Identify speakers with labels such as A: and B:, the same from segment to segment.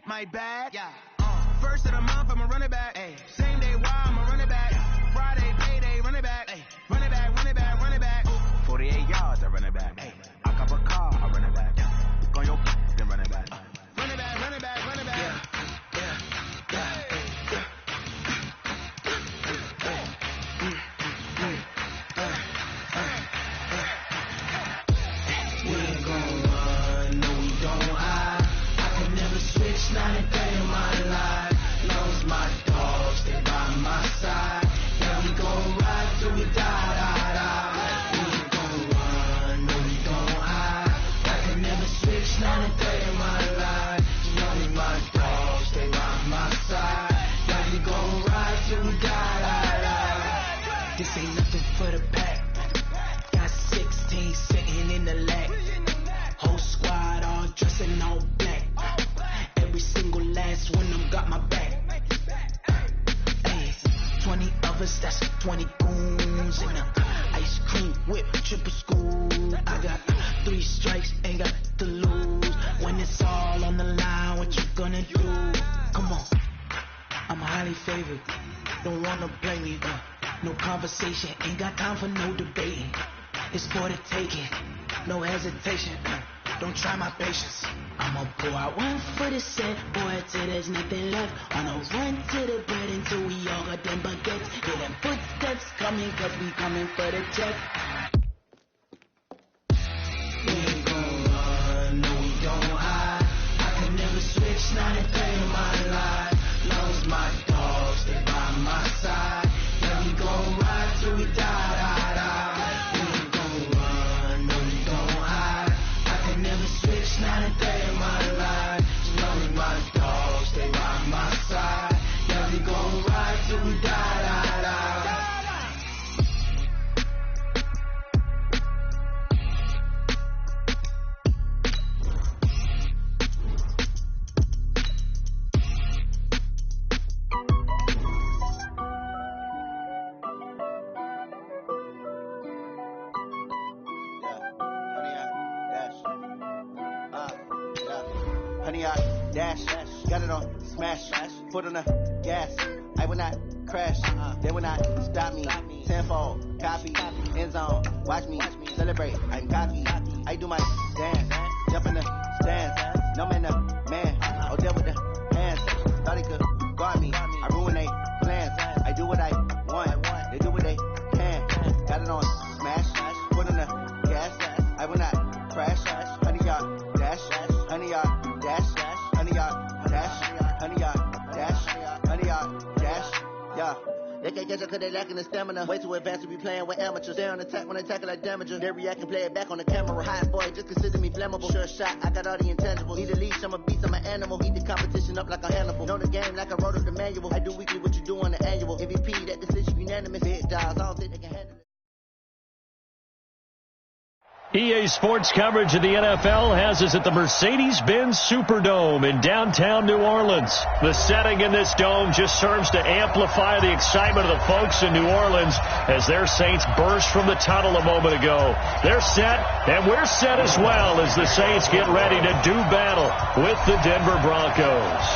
A: check my bag. Yeah. First of the month, I'm a running back. Ay. Same day, why I'm a running back. Yeah. Friday, payday, running back. Ay. Running back, running back, running back. 48 yards, I run it back. Ay. I cop a car, I run it back. Yeah. On your then run it back. Running back, running back, running back. Yeah.
B: Not a day in my life, long as my dogs stay by my side. Yeah, we gon' ride till we die, die, die. We ain't gon' run, no, we gon' hide. I can never switch, not a day in my life. Long as my dogs stay by my side. Yeah, we gon' ride till we die, die, die. This ain't nothing for the pack. Got 16 sitting in the lag. Whole squad all dressing all black. Every single last one of them got my back. Ay, 20 of us, that's 20 goons. And ice cream whip, triple school. I got 3 strikes, ain't got to lose. When it's all on the line, what you gonna do? Come on, I'm highly favored. Don't wanna blame me, no conversation. Ain't got time for no debating. It's for the taking, no hesitation. Don't try my patience. I'ma pour out one for the set, boy, till there's nothing left. On a run to the bread until we all got them baguettes. Hear them footsteps coming, cause we coming for the check. We ain't gon' run, no, we don't hide. I can never switch, not a day in my life. Long as my dogs stay by my side. Yeah, we gon' ride till we die, die, die. Switch, not a day in my life. As long as my dogs stay by my side. Yeah, we gon' ride till we die, die, die.
C: Honey, I dash, got it on smash, foot on the gas. I will not crash, they will not stop me. Tenfold, copy, end zone, watch me celebrate. I'm cocky, I do my dance, jump in the stands. No man, the man, oh there with the hands. Thought he could guard me, I ruin they plans. I do what I want, they do what they can. Got it on smash, foot on the gas. I will not crash, honey, y'all dash, honey, y'all. Dash, honey, y'all, dash, honey, y'all, dash, honey, y'all, dash, yeah. They can't catch up cause they lacking the stamina. Way too advanced to be playing with amateurs. They on attack when they tackle like damager. They react and play it back on the camera. Hot boy, just consider me flammable. Sure shot, I got all the intangibles. Need a leash, I'm a beast, I'm an animal. Heat the competition up like a Hannibal. Know the game like I wrote up the manual. I do weekly what you do on the annual. MVP, that decision unanimous. Big dials, I don't think they can handle it.
D: EA Sports coverage of the NFL has us at the Mercedes-Benz Superdome in downtown New Orleans. The setting in this dome just serves to amplify the excitement of the folks in New Orleans as their Saints burst from the tunnel a moment ago. They're set, and we're set as well as the Saints get ready to do battle with the Denver Broncos.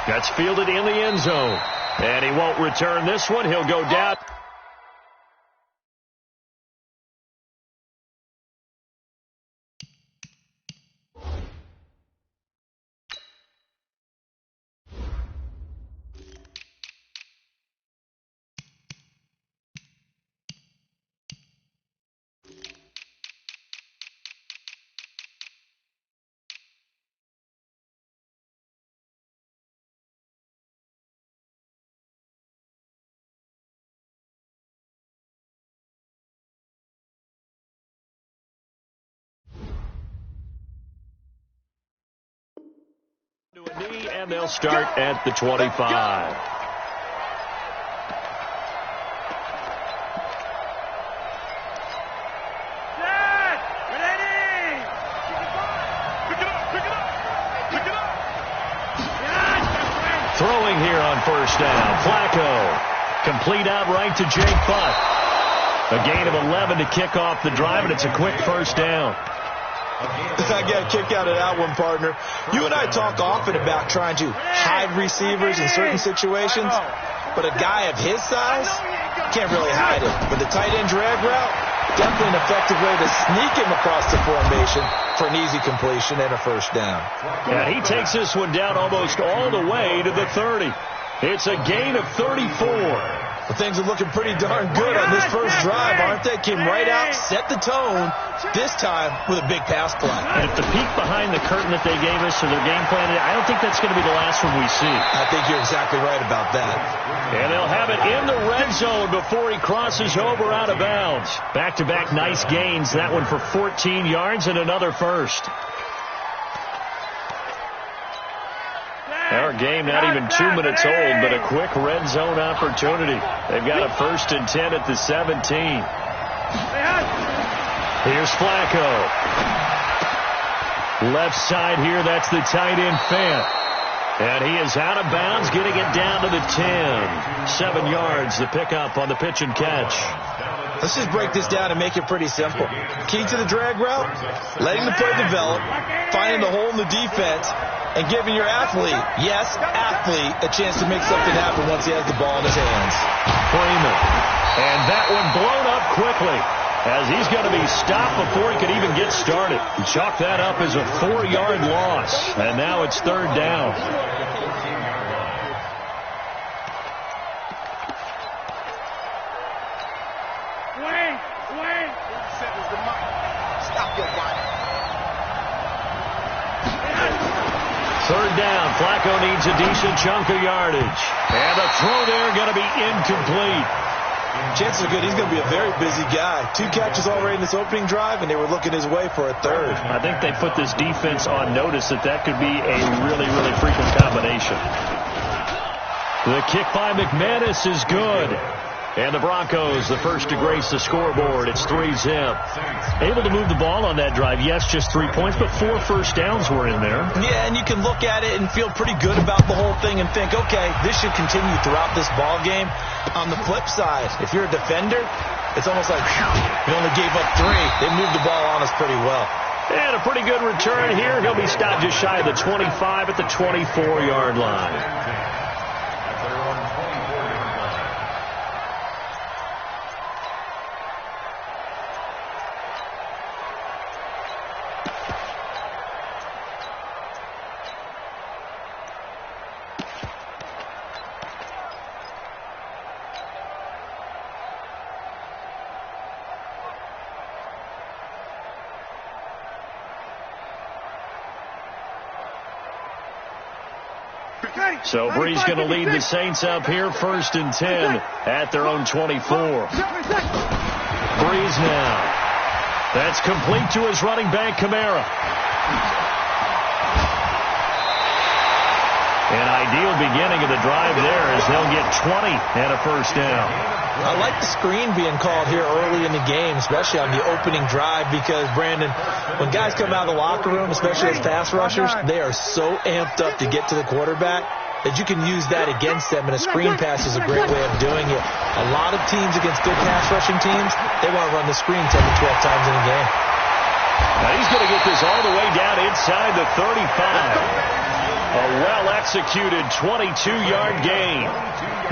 D: That's fielded in the end zone. And he won't return this one. He'll go down. To a knee, and they'll start at the 25. Throwing here on first down. Flacco. Complete out right to Jake Butt. A gain of 11 to kick off the drive, and it's a quick first down.
E: I got a kick out of that one, partner. You and I talk often about trying to hide receivers in certain situations, but a guy of his size can't really hide it. But the tight end drag route, definitely an effective way to sneak him across the formation for an easy completion and a first down.
D: Yeah, he takes this one down almost all the way to the 30. It's a gain of 34.
E: Well, things are looking pretty darn good on this first drive, aren't they? Came right out, set the tone, this time with a big pass play.
D: And if the peek behind the curtain that they gave us or their game plan, I don't think that's going to be the last one we see.
E: I think you're exactly right about that.
D: And they'll have it in the red zone before he crosses over out of bounds. Back-to-back nice gains. That one for 14 yards and another first. Our game not even 2 minutes old, but a quick red zone opportunity. They've got a 1st and 10 at the 17. Here's Flacco. Left side here, that's the tight end Fant. And he is out of bounds, getting it down to the 10. 7 yards, the pickup on the pitch and catch.
E: Let's just break this down and make it pretty simple. Key to the drag route, letting the play develop, finding the hole in the defense, and giving your athlete, yes, athlete, a chance to make something happen once he has the ball in his hands.
D: Freeman. And that one blown up quickly as he's going to be stopped before he could even get started. He chalked that up as a 4-yard loss, and now it's 3rd down. Third down. Flacco needs a decent chunk of yardage. And the throw there going to be incomplete.
E: Chances are good he's going to be a very busy guy. 2 catches already in this opening drive, and they were looking his way for a 3rd.
D: I think they put this defense on notice that could be a really, really frequent combination. The kick by McManus is good. And the Broncos, the first to grace the scoreboard. It's 3-zip. Able to move the ball on that drive. Yes, just 3 points, but 4 first downs were in there.
E: Yeah, and you can look at it and feel pretty good about the whole thing and think, okay, this should continue throughout this ball game. On the flip side, if you're a defender, it's almost like, we only gave up 3. They moved the ball on us pretty well.
D: And a pretty good return here. He'll be stopped just shy of the 25 at the 24-yard line. So Bree's going to lead the Saints up here, 1st and 10 at their own 24. Breeze now. That's complete to his running back, Kamara. An ideal beginning of the drive there as they'll get 20 and a first down.
E: I like the screen being called here early in the game, especially on the opening drive, because, Brandon, when guys come out of the locker room, especially as pass rushers, they are so amped up to get to the quarterback that you can use that against them, and a screen pass is a great way of doing it. A lot of teams against good pass rushing teams, they want to run the screen 10 to 12 times in a game.
D: Now he's going to get this all the way down inside the 35. A well-executed 22-yard gain.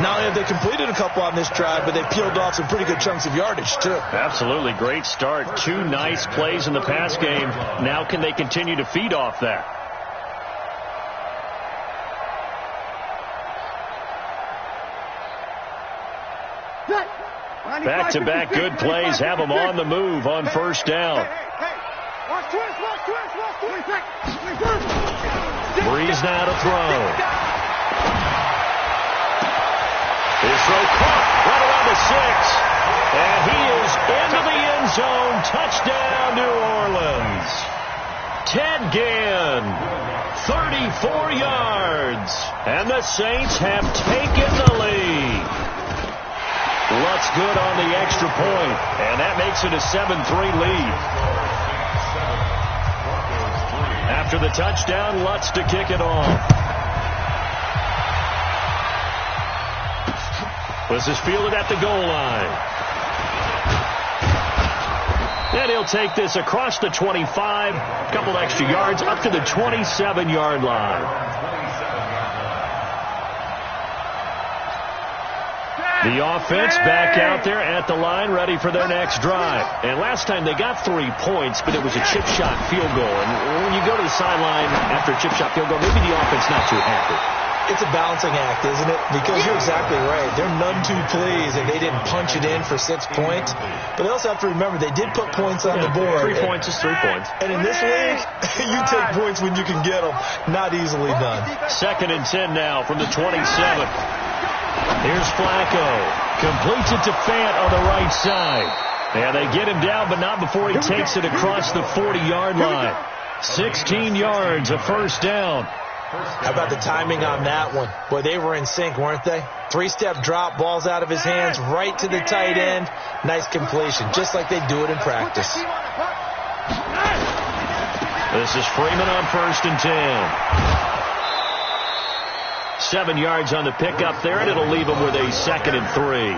E: Not only have they completed a couple on this drive, but they peeled off some pretty good chunks of yardage, too.
D: Absolutely. Great start. 2 nice plays in the pass game. Now can they continue to feed off that? Back-to-back good plays have them on the move on first down. Breeze now to throw. His throw caught right around the 6. And he is into the end zone. Touchdown, New Orleans. Ted Ginn, 34 yards. And the Saints have taken the lead. Lutz good on the extra point, and that makes it a 7-3 lead. After the touchdown, Lutz to kick it off. This is fielded at the goal line. And he'll take this across the 25, a couple extra yards, up to the 27-yard line. The offense back out there at the line, ready for their next drive. And last time they got 3 points, but it was a chip shot field goal. And when you go to the sideline after a chip shot field goal, maybe the offense not too happy.
E: It's a balancing act, isn't it? Because you're exactly right. They're none too pleased, and they didn't punch it in for 6 points. But they also have to remember they did put points on the board.
D: 3 points is 3 points.
E: And in this league, you take points when you can get them. Not easily done.
D: 2nd and 10 now from the 27. Here's Flacco. Completes it to Fant on the right side. And they get him down, but not before he takes it across the 40-yard line. 16 yards, a first down.
E: How about the timing on that one? Boy, they were in sync, weren't they? 3-step drop, balls out of his hands, right to the tight end. Nice completion, just like they do it in practice.
D: This is Freeman on 1st and 10. 7 yards on the pickup there, and it'll leave him with a 2nd and 3.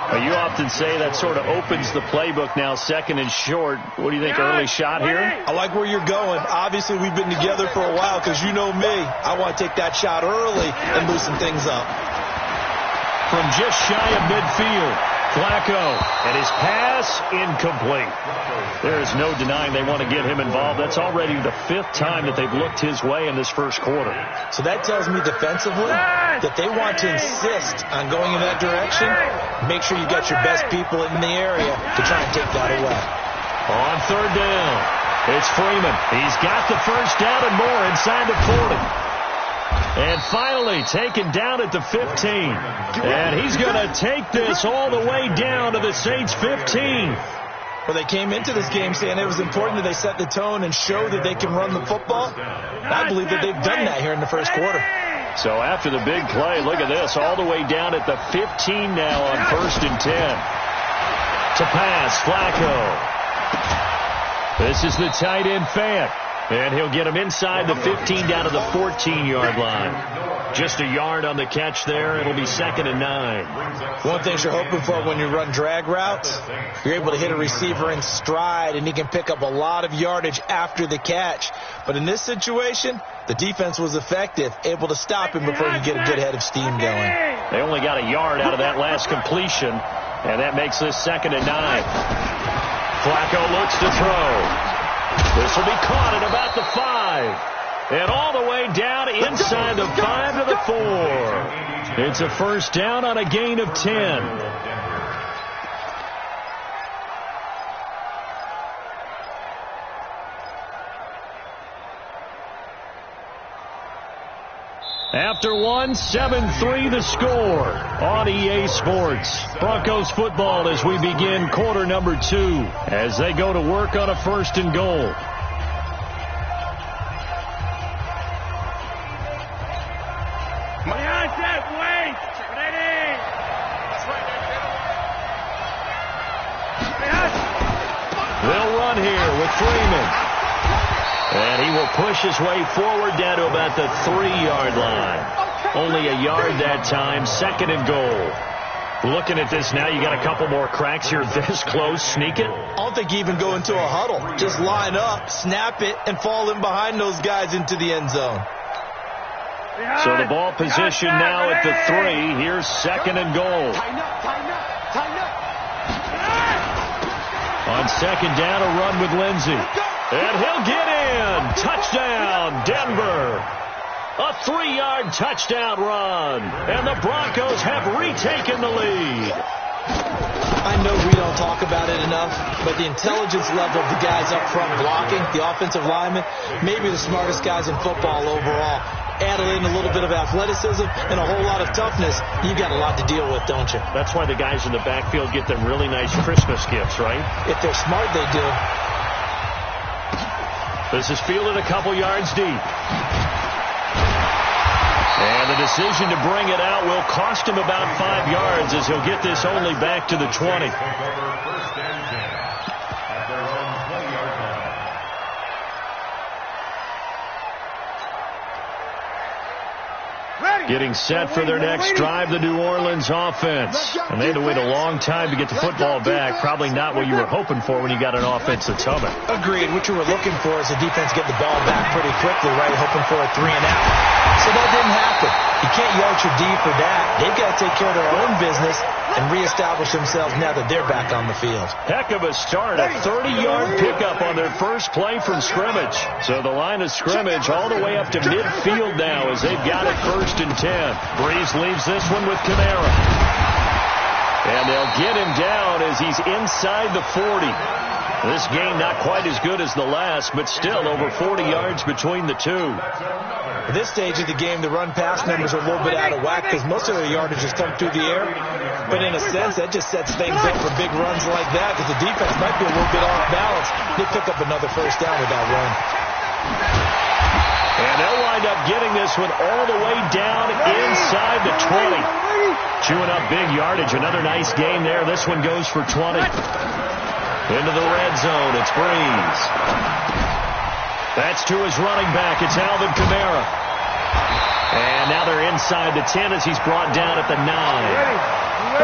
D: Well, you often say that sort of opens the playbook now, 2nd and short. What do you think, early shot here?
E: I like where you're going. Obviously, we've been together for a while because you know me. I want to take that shot early and loosen things up.
D: From just shy of midfield, Flacco, and his pass incomplete. There is no denying they want to get him involved. That's already the 5th time that they've looked his way in this first quarter.
E: So that tells me defensively that they want to insist on going in that direction. Make sure you got your best people in the area to try and take that away.
D: On 3rd down, it's Freeman. He's got the first down and more inside the 40. And finally taken down at the 15. And he's going to take this all the way down to the Saints' 15.
E: Well, they came into this game saying it was important that they set the tone and show that they can run the football. I believe that they've done that here in the first quarter.
D: So after the big play, look at this, all the way down at the 15 now on 1st and 10. To pass, Flacco. This is the tight end, Fant. And he'll get him inside the 15 down to the 14-yard line. Just a yard on the catch there. It'll be 2nd and 9.
E: One thing you're hoping for when you run drag routes, you're able to hit a receiver in stride, and he can pick up a lot of yardage after the catch. But in this situation, the defense was effective, able to stop him before you get a good head of steam going.
D: They only got a yard out of that last completion, and that makes this 2nd and 9. Flacco looks to throw. This will be caught at about the 5. And all the way down inside the 5 to the 4. It's a first down on a gain of 10. After 1, 7-3 the score on EA Sports. Broncos football as we begin quarter number 2 as they go to work on a 1st and goal. They'll run here with Freeman. And he will push his way forward down to about the 3-yard line. Only a yard that time, 2nd and goal. Looking at this now, you got a couple more cracks here this close. Sneak it.
E: I don't think you even go into a huddle. Just line up, snap it, and fall in behind those guys into the end zone.
D: So the ball position now at the 3. Here's 2nd and goal. On 2nd down, a run with Lindsey. And he'll get in. Touchdown, Denver. A 3-yard touchdown run. And the Broncos have retaken the lead.
E: I know we don't talk about it enough, but the intelligence level of the guys up front blocking, the offensive linemen, maybe the smartest guys in football overall. Add in a little bit of athleticism and a whole lot of toughness, you got a lot to deal with, don't you?
D: That's why the guys in the backfield get them really nice Christmas gifts, right?
E: If they're smart, they do.
D: This is fielded a couple yards deep. And the decision to bring it out will cost him about 5 yards as he'll get this only back to the 20. Getting set for their next drive, the New Orleans offense. And they had to wait a long time to get the football back. Probably not what you were hoping for when you got an offense that's humming.
E: Agreed. What you were looking for is the defense get the ball back pretty quickly, right? Hoping for a 3-and-out. So that didn't happen. You can't yell at your D for that. They've got to take care of their own business and reestablish themselves now that they're back on the field.
D: Heck of a start. A 30-yard pickup on their first play from scrimmage. So the line of scrimmage all the way up to midfield now as they've got it 1st and 10. Breeze leaves this one with Kamara. And they'll get him down as he's inside the 40. This game not quite as good as the last, but still over 40 yards between the two.
E: At this stage of the game, the run-pass numbers are a little bit out of whack because most of their yardage is come through the air. But in a sense, that just sets things up for big runs like that because the defense might be a little bit off balance. They pick up another first down with that run.
D: And they'll wind up getting this one all the way down inside the 20. Chewing up big yardage. Another nice game there. This one goes for 20. Into the red zone. It's Breeze. That's to his running back. It's Alvin Kamara. And now they're inside the 10 as he's brought down at the 9.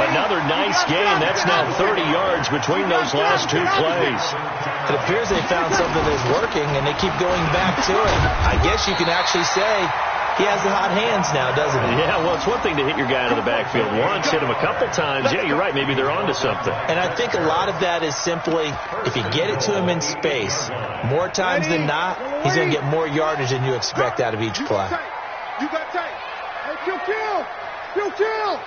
D: Another nice game. That's now 30 yards between those last two plays.
E: It appears they found something that's working, and they keep going back to it. I guess you can actually say he has the hot hands now, doesn't he?
D: Yeah, well, it's one thing to hit your guy out of the backfield once, hit him a couple times. Yeah, you're right. Maybe they're onto something.
E: And I think a lot of that is simply if you get it to him in space, more times than not, he's going to get more yardage than you expect out of each play.
F: You got tight. Hey, kill.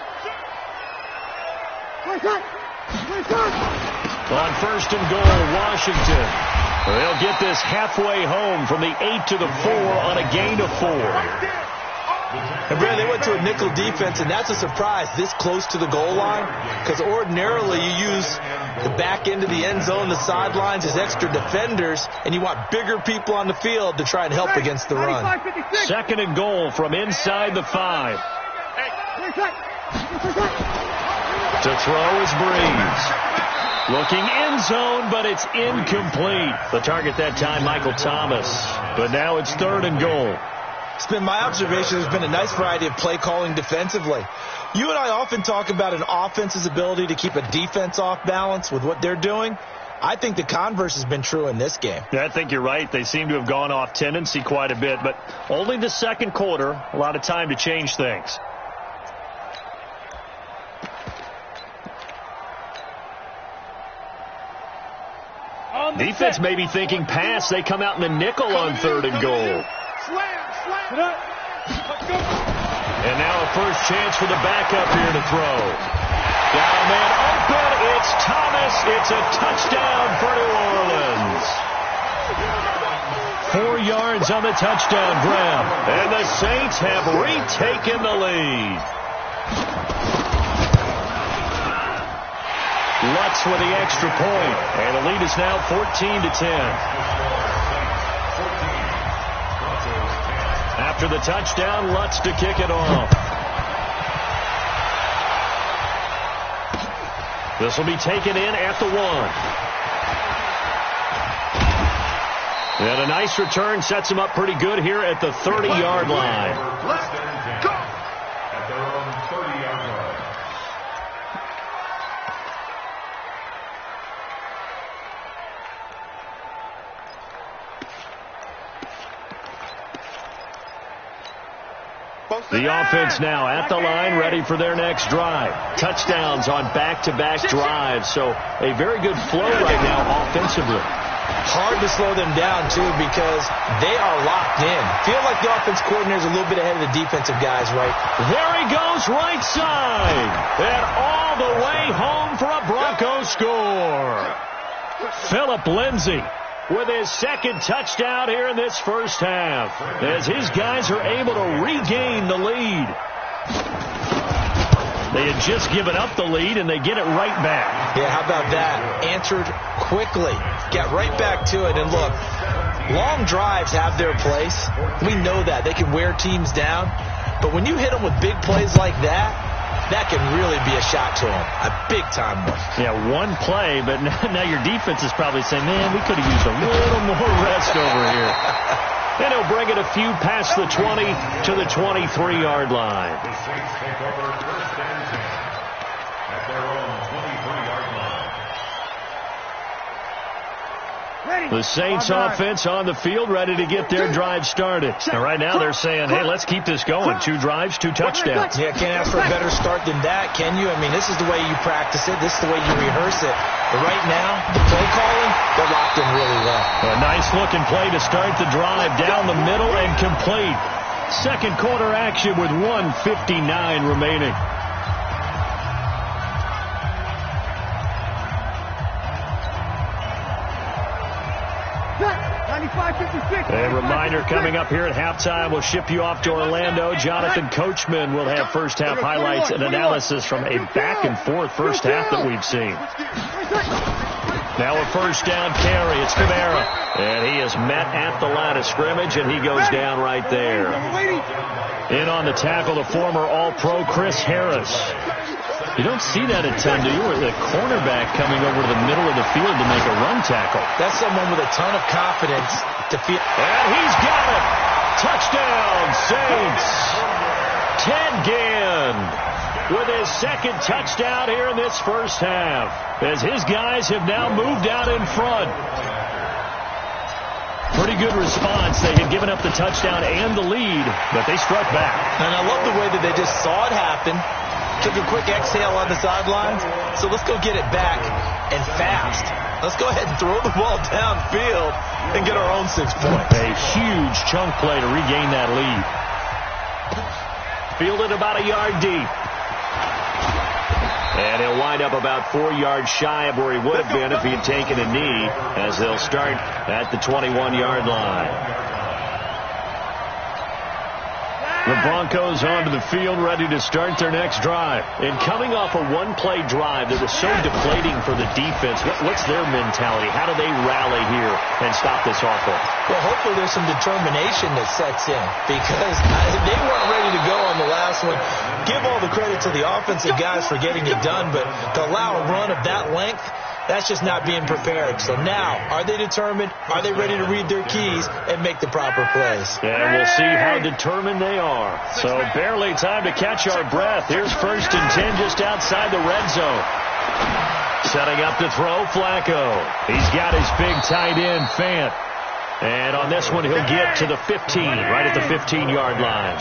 D: On 1st and goal, Washington. They'll get this halfway home from the 8 to the 4 on a gain of 4.
E: And Brad, they went to a nickel defense, and that's a surprise this close to the goal line because ordinarily you use the back end of the end zone, the sidelines as extra defenders, and you want bigger people on the field to try and help against the run.
D: 2nd and goal from inside the 5. To throw is Breeze. Looking end zone, but it's incomplete. The target that time, Michael Thomas. But now it's 3rd and goal.
E: It's been my observation there's been a nice variety of play calling defensively. You and I often talk about an offense's ability to keep a defense off balance with what they're doing. I think the converse has been true in this game.
D: Yeah, I think you're right. They seem to have gone off tendency quite a bit, but only the 2nd quarter, a lot of time to change things. Defense may be thinking pass. They come out in the nickel on 3rd and goal. And now a first chance for the backup here to throw. Down man open. It's Thomas. It's a touchdown for New Orleans. 4 yards on the touchdown grab. And the Saints have retaken the lead. Lutz with the extra point. And the lead is now 14-10. After the touchdown, Lutz to kick it off. This will be taken in at the 1. And a nice return sets him up pretty good here at the 30-yard line.
F: Let's go.
B: At their own 30-yard line.
D: The offense now at the line, ready for their next drive. Touchdowns on back-to-back drives, so a very good flow right now offensively.
E: Hard to slow them down, too, because they are locked in. Feel like the offense coordinator is a little bit ahead of the defensive guys, right?
D: There he goes, right side. And all the way home for a Broncos score. Phillip Lindsay with his 2nd touchdown here in this first half, as his guys are able to regain the lead. They had just given up the lead, and they get it right back.
E: Yeah, how about that? Answered quickly. Get right back to it. And look, long drives have their place. We know that. They can wear teams down. But when you hit them with big plays like that, that can really be a shot to them. A big-time one.
D: Yeah, one play, but now your defense is probably saying, man, we could have used a little more rest over here. And he'll bring it a few past the 20 to the 23-yard line.
F: The Saints take over first and 10 at their own 23-yard line.
D: The Saints offense on the field, ready to get their drive started. And right now they're saying, hey, let's keep this going. 2 drives, 2 touchdowns.
E: Yeah, can't ask for a better start than that, can you? I mean, this is the way you practice it. This is the way you rehearse it. But right now, the play calling, they're locked in really well.
D: A nice-looking play to start the drive down the middle and complete. Second quarter action with 1:59 remaining. A reminder coming up here at halftime. We'll ship you off to Orlando. Jonathan Coachman will have first-half highlights and analysis from a back-and-forth first half that we've seen. Now a first down carry. It's Kamara. And he is met at the line of scrimmage, and he goes down right there. In on the tackle, the former All-Pro Chris Harris. You don't see that a ton, do you? Or the cornerback coming over to the middle of the field to make a run tackle.
E: That's someone with a ton of confidence to feel.
D: And he's got it. Touchdown, Saints. Ted Ginn with his second touchdown here in this first half, as his guys have now moved out in front. Pretty good response. They had given up the touchdown and the lead, but they struck back.
E: And I love the way that they just saw it happen. Took a quick exhale on the sidelines. So let's go get it back and fast. Let's go ahead and throw the ball downfield and get our own 6 points.
D: A huge chunk play to regain that lead. Fielded about a yard deep. And he'll wind up about 4 yards shy of where he would have been if he had taken a knee, as they'll start at the 21-yard line. The Broncos onto the field, ready to start their next drive. And coming off a one-play drive that was so deflating for the defense, what's their mentality? How do they rally here and stop this offense?
E: Well, hopefully there's some determination that sets in, because they weren't ready to go on the last one. Give all the credit to the offensive guys for getting it done, but to allow a run of that length, that's just not being prepared. So now, are they determined? Are they ready to read their keys and make the proper plays?
D: And we'll see how determined they are. So barely time to catch our breath. Here's 1st and 10 just outside the red zone. Setting up to throw, Flacco. He's got his big tight end, Fant. And on this one, he'll get to the 15, right at the 15-yard line.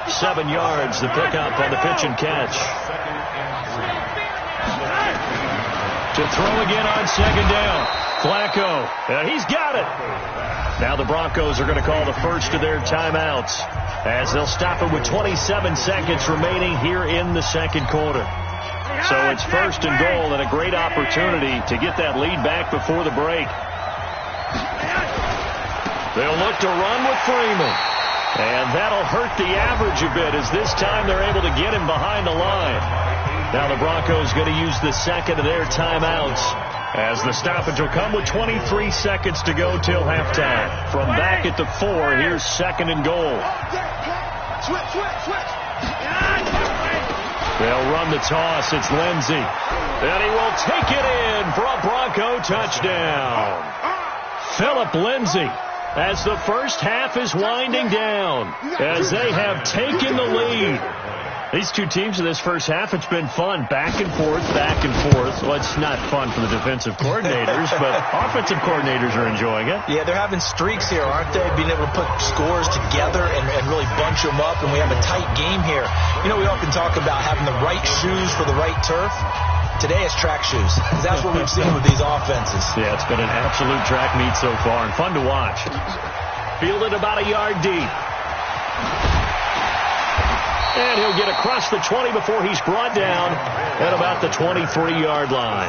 D: 7 yards, the pickup on the pitch and catch. To throw again on second down. Flacco. He's got it. Now the Broncos are going to call the first of their timeouts, as they'll stop it with 27 seconds remaining here in the second quarter. So it's 1st and goal, and a great opportunity to get that lead back before the break. They'll look to run with Freeman. And that'll hurt the average a bit, as this time they're able to get him behind the line. Now the Broncos going to use the second of their timeouts, as the stoppage will come with 23 seconds to go till halftime. From back at the 4, here's 2nd and goal. They'll run the toss. It's Lindsey. And he will take it in for a Bronco touchdown. Philip Lindsey, as the first half is winding down, as they have taken the lead. These two teams in this first half, it's been fun. Back and forth, back and forth. Well, it's not fun for the defensive coordinators, but offensive coordinators are enjoying it.
E: Yeah, they're having streaks here, aren't they? Being able to put scores together and really bunch them up, and we have a tight game here. You know, we often talk about having the right shoes for the right turf. Today it's track shoes. That's what we've seen with these offenses.
D: Yeah, it's been an absolute track meet so far, and fun to watch. Fielded about a yard deep. And he'll get across the 20 before he's brought down at about the 23-yard line.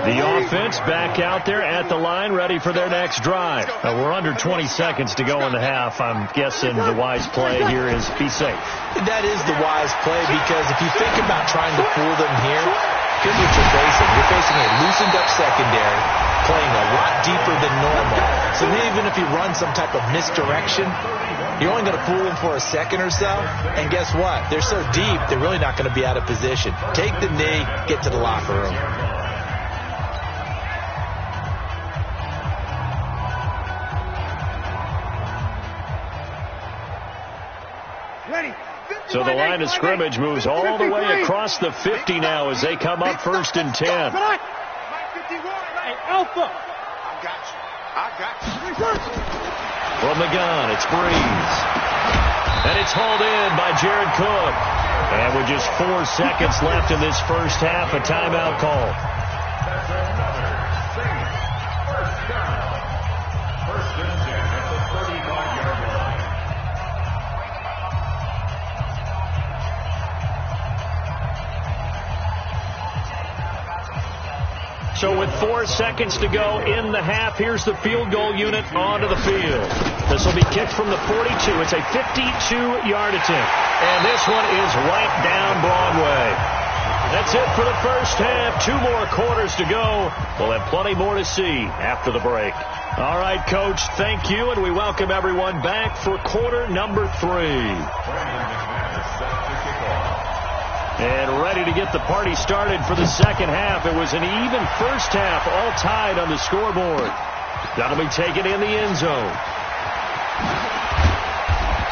D: The offense back out there at the line, ready for their next drive. We're under 20 seconds to go in the half. I'm guessing the wise play here is be safe.
E: That is the wise play, because if you think about trying to fool them here, here's what you're facing. You're facing a loosened up secondary, playing a lot deeper than normal. So even if you run some type of misdirection, you're only going to fool them for a second or so. And guess what? They're so deep, they're really not going to be out of position. Take the knee, get to the locker room.
D: So the line of scrimmage moves all the way across the 50 now as they come up 1st and 10.
A: Hey, Alpha. I got you.
D: From the gun, it's Breeze. And it's hauled in by Jared Cook. And with just 4 seconds left in this first half, a timeout call.
F: That's another Saints first down. 1st and 10 at the 35-yard line.
D: So with 4 seconds to go in the half, here's the field goal unit onto the field. This will be kicked from the 42. It's a 52-yard attempt. And this one is right down Broadway. That's it for the first half. 2 more quarters to go. We'll have plenty more to see after the break. All right, Coach, thank you, and we welcome everyone back for quarter number 3. And ready to get the party started for the second half. It was an even first half, all tied on the scoreboard. That'll be taken in the end zone.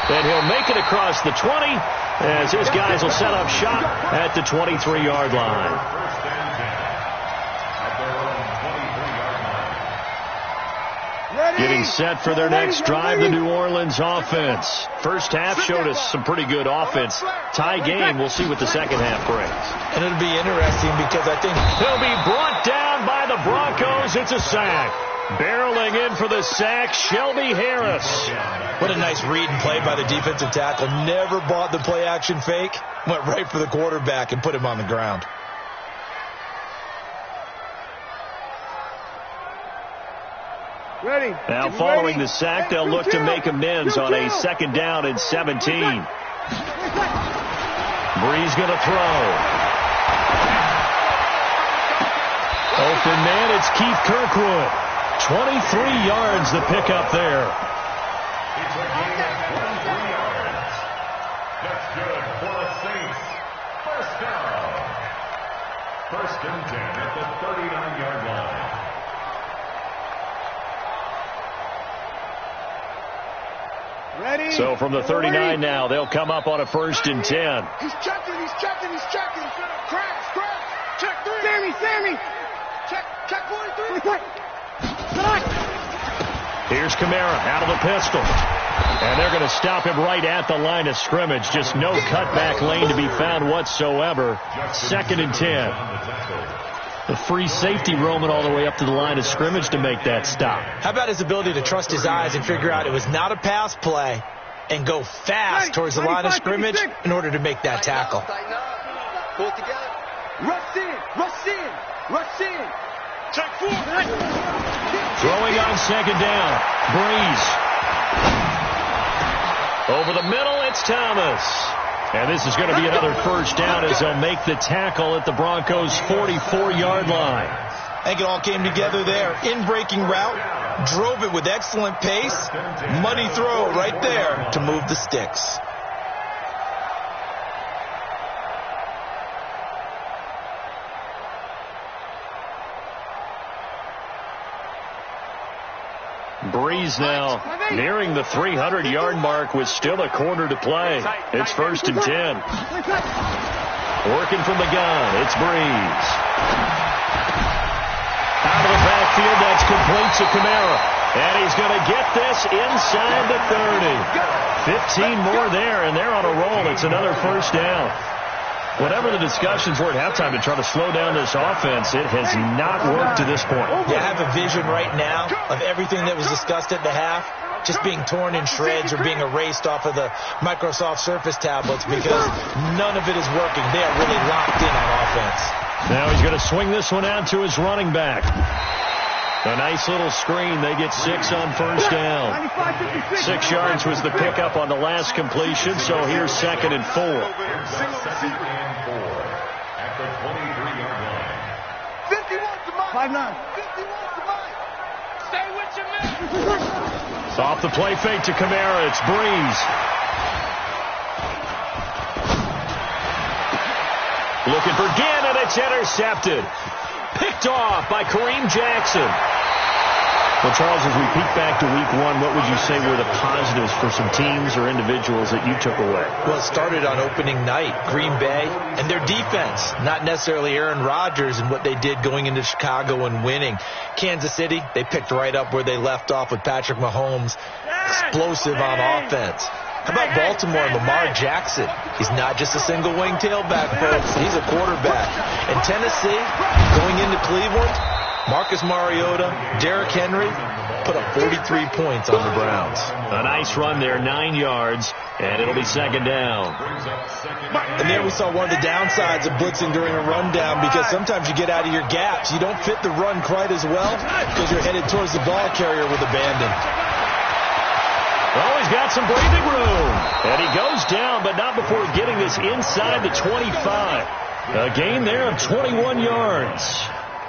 D: And he'll make it across the 20 as his guys will set up shop at the 23-yard line. Getting set for their next drive, the New Orleans offense. First half showed us some pretty good offense. Tie game, we'll see what the second half brings.
E: And it'll be interesting because I think
D: he'll be brought down by the Broncos. It's a sack. Barreling in for the sack, Shelby Harris.
E: What a nice read and play by the defensive tackle. Never bought the play-action fake. Went right for the quarterback and put him on the ground.
A: Ready.
D: Now following the sack, they'll look to make amends on a 2nd down and 17. Breeze going to throw. Open man, it's Keith Kirkwood. 23 yards the pickup there.
F: It's a gain of 23 yards. That's good for the Saints. First down. 1st and 10 at the 39-yard line.
A: Ready.
D: So from the 39 now, they'll come up on a 1st and 10.
A: He's checking. Crash. Check 3. Sammy. Check 43.
D: Here's Kamara out of the pistol. And they're going to stop him right at the line of scrimmage. Just no cutback lane to be found whatsoever. 2nd and 10. The free safety roaming all the way up to the line of scrimmage to make that stop.
E: How about his ability to trust his eyes and figure out it was not a pass play and go fast towards the line of scrimmage in order to make that tackle.
A: Pull it together. Rush in. Check 4.
D: Throwing on 2nd down. Breeze. Over the middle, it's Thomas. And this is going to be another first down as they'll make the tackle at the Broncos' 44-yard line.
E: I think it all came together there. In-breaking route, drove it with excellent pace. Money throw right there to move the sticks.
D: Breeze now nearing the 300-yard mark with still a quarter to play. It's 1st and 10. Working from the gun, it's Breeze. Out of the backfield, that's complete to Kamara. And he's going to get this inside the 30. 15 more there, and they're on a roll. It's another first down. Whatever the discussions were at halftime to try to slow down this offense, it has not worked to this point.
E: Yeah, I have a vision right now of everything that was discussed at the half just being torn in shreds or being erased off of the Microsoft Surface tablets because none of it is working. They are really locked in on offense.
D: Now he's going to swing this one out to his running back. A nice little screen. They get 6 on first down. 6 yards was the pickup on the last completion, so here's 2nd and 4.
F: At the 23-yard line.
A: 51's the mark. 5-9. 51's the mark. Stay with your man.
D: Off the play fake to Kamara. It's Breeze. Looking for Ginn, and it's intercepted. Picked off by Kareem Jackson. Well, Charles, as we peek back to week one, what would you say were the positives for some teams or individuals that you took away?
E: Well, it started on opening night, Green Bay, and their defense, not necessarily Aaron Rodgers and what they did going into Chicago and winning. Kansas City, they picked right up where they left off with Patrick Mahomes, explosive on offense. How about Baltimore and Lamar Jackson? He's not just a single wing tailback, folks. He's a quarterback. And Tennessee, going into Cleveland, Marcus Mariota, Derrick Henry put up 43 points on the Browns.
D: A nice run there, 9 yards, and it'll be second down.
E: And there we saw one of the downsides of blitzing during a rundown, because sometimes you get out of your gaps. You don't fit the run quite as well because you're headed towards the ball carrier with abandon.
D: Oh, he's got some breathing room. And he goes down, but not before getting this inside the 25. A gain there of 21 yards.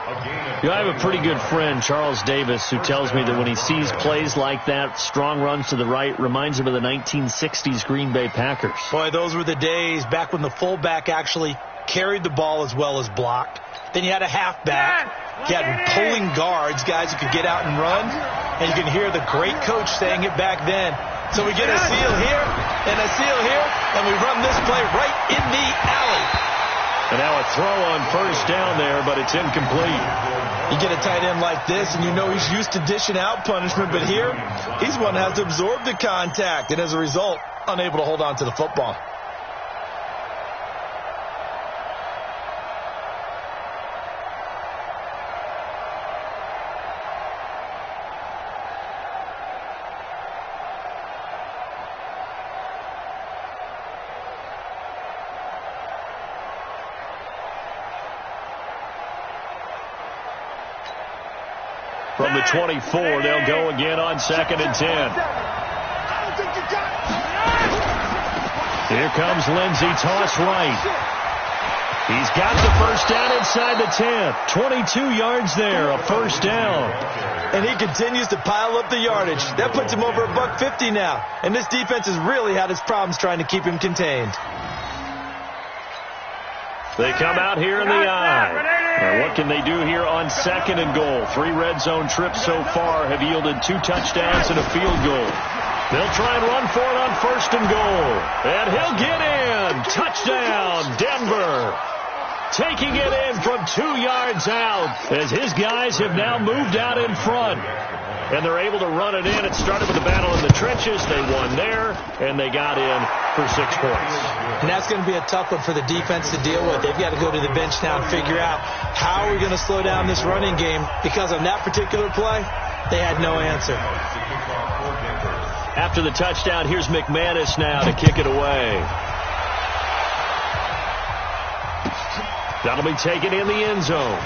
D: I have a pretty good friend, Charles Davis, who tells me that when he sees plays like that, strong runs to the right, reminds him of the 1960s Green Bay Packers.
E: Boy, those were the days back when the fullback actually carried the ball as well as blocked. Then you had a halfback. You had pulling guards, guys who could get out and run. And you can hear the great coach saying it back then. So we get a seal here and a seal here, and we run this play right in the alley.
D: And now a throw on first down there, but it's incomplete.
E: You get a tight end like this, and you know he's used to dishing out punishment, but here, he's one that has to absorb the contact, and as a result, unable to hold on to the football.
D: From the 24, they'll go again on 2nd and 10. Here comes Lindsey, toss right. He's got the first down inside the 10. 22 yards there, a first down.
E: And he continues to pile up the yardage. That puts him over $150 now. And this defense has really had its problems trying to keep him contained.
D: They come out here in the eye. Now, what can they do here on 2nd and goal? 3 red zone trips so far have yielded 2 touchdowns and a field goal. They'll try and run for it on 1st and goal. And he'll get in. Touchdown, Denver. Taking it in from 2 yards out as his guys have now moved out in front. And they're able to run it in. It started with a battle in the trenches. They won there, and they got in for 6 points.
E: And that's going to be a tough one for the defense to deal with. They've got to go to the bench now and figure out how are we going to slow down this running game, because on that particular play, they had no answer.
D: After the touchdown, here's McManus now to kick it away. That'll be taken in the end zone.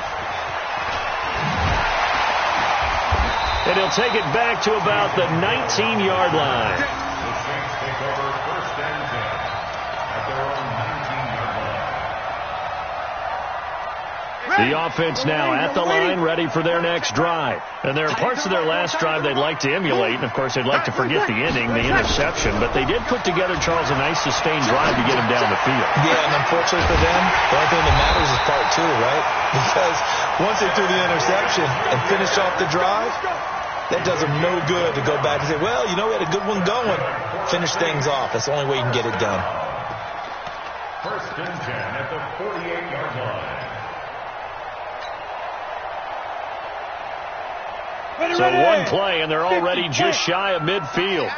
D: And he'll take it back to about the 19-yard line. The offense now at the line, ready for their next drive. And there are parts of their last drive they'd like to emulate. And, of course, they'd like to forget the inning, the interception. But they did put together, Charles, a nice sustained drive to get him down the field.
E: Yeah, and unfortunately for them, the only thing that matters is part 2, right? Because once they threw the interception and finished off the drive, that does them no good to go back and say, well, you know, we had a good one going. Finish things off. That's the only way you can get it done.
F: 1st and 10 at the 48-yard line.
D: So one play, and they're already just shy of midfield.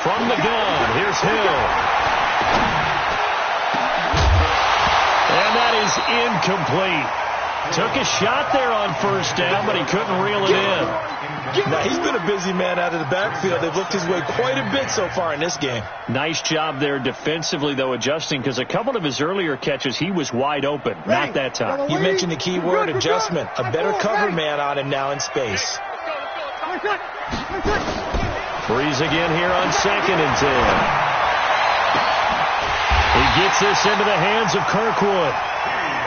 D: From the gun, here's Hill. And that is incomplete. Took a shot there on 1st down, but he couldn't reel it in.
E: Now, he's been a busy man out of the backfield. They've looked his way quite a bit so far in this game.
D: Nice job there defensively, though, adjusting, because a couple of his earlier catches, he was wide open. Not that time.
E: You mentioned the key word, adjustment. A better cover man on him now in space.
D: Breeze again here on 2nd and 10. He gets this into the hands of Kirkwood.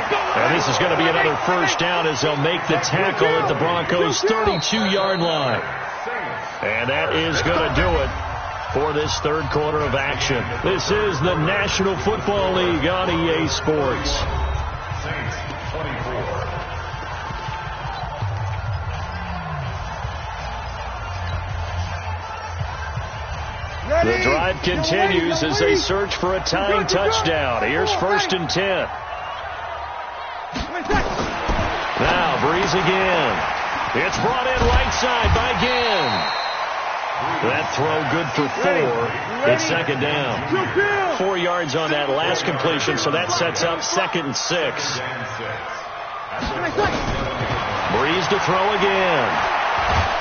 D: And this is going to be another first down as they'll make the tackle at the Broncos' 32-yard line. And that is going to do it for this third quarter of action. This is the National Football League on EA Sports.
F: Saints 24.
D: The drive continues as they search for a tying touchdown. Here's 1st and 10. Now Breeze again. It's brought in right side by Ginn. That throw good for 4. It's 2nd down. 4 yards on that last completion, so that sets up 2nd and 6. Breeze to throw again.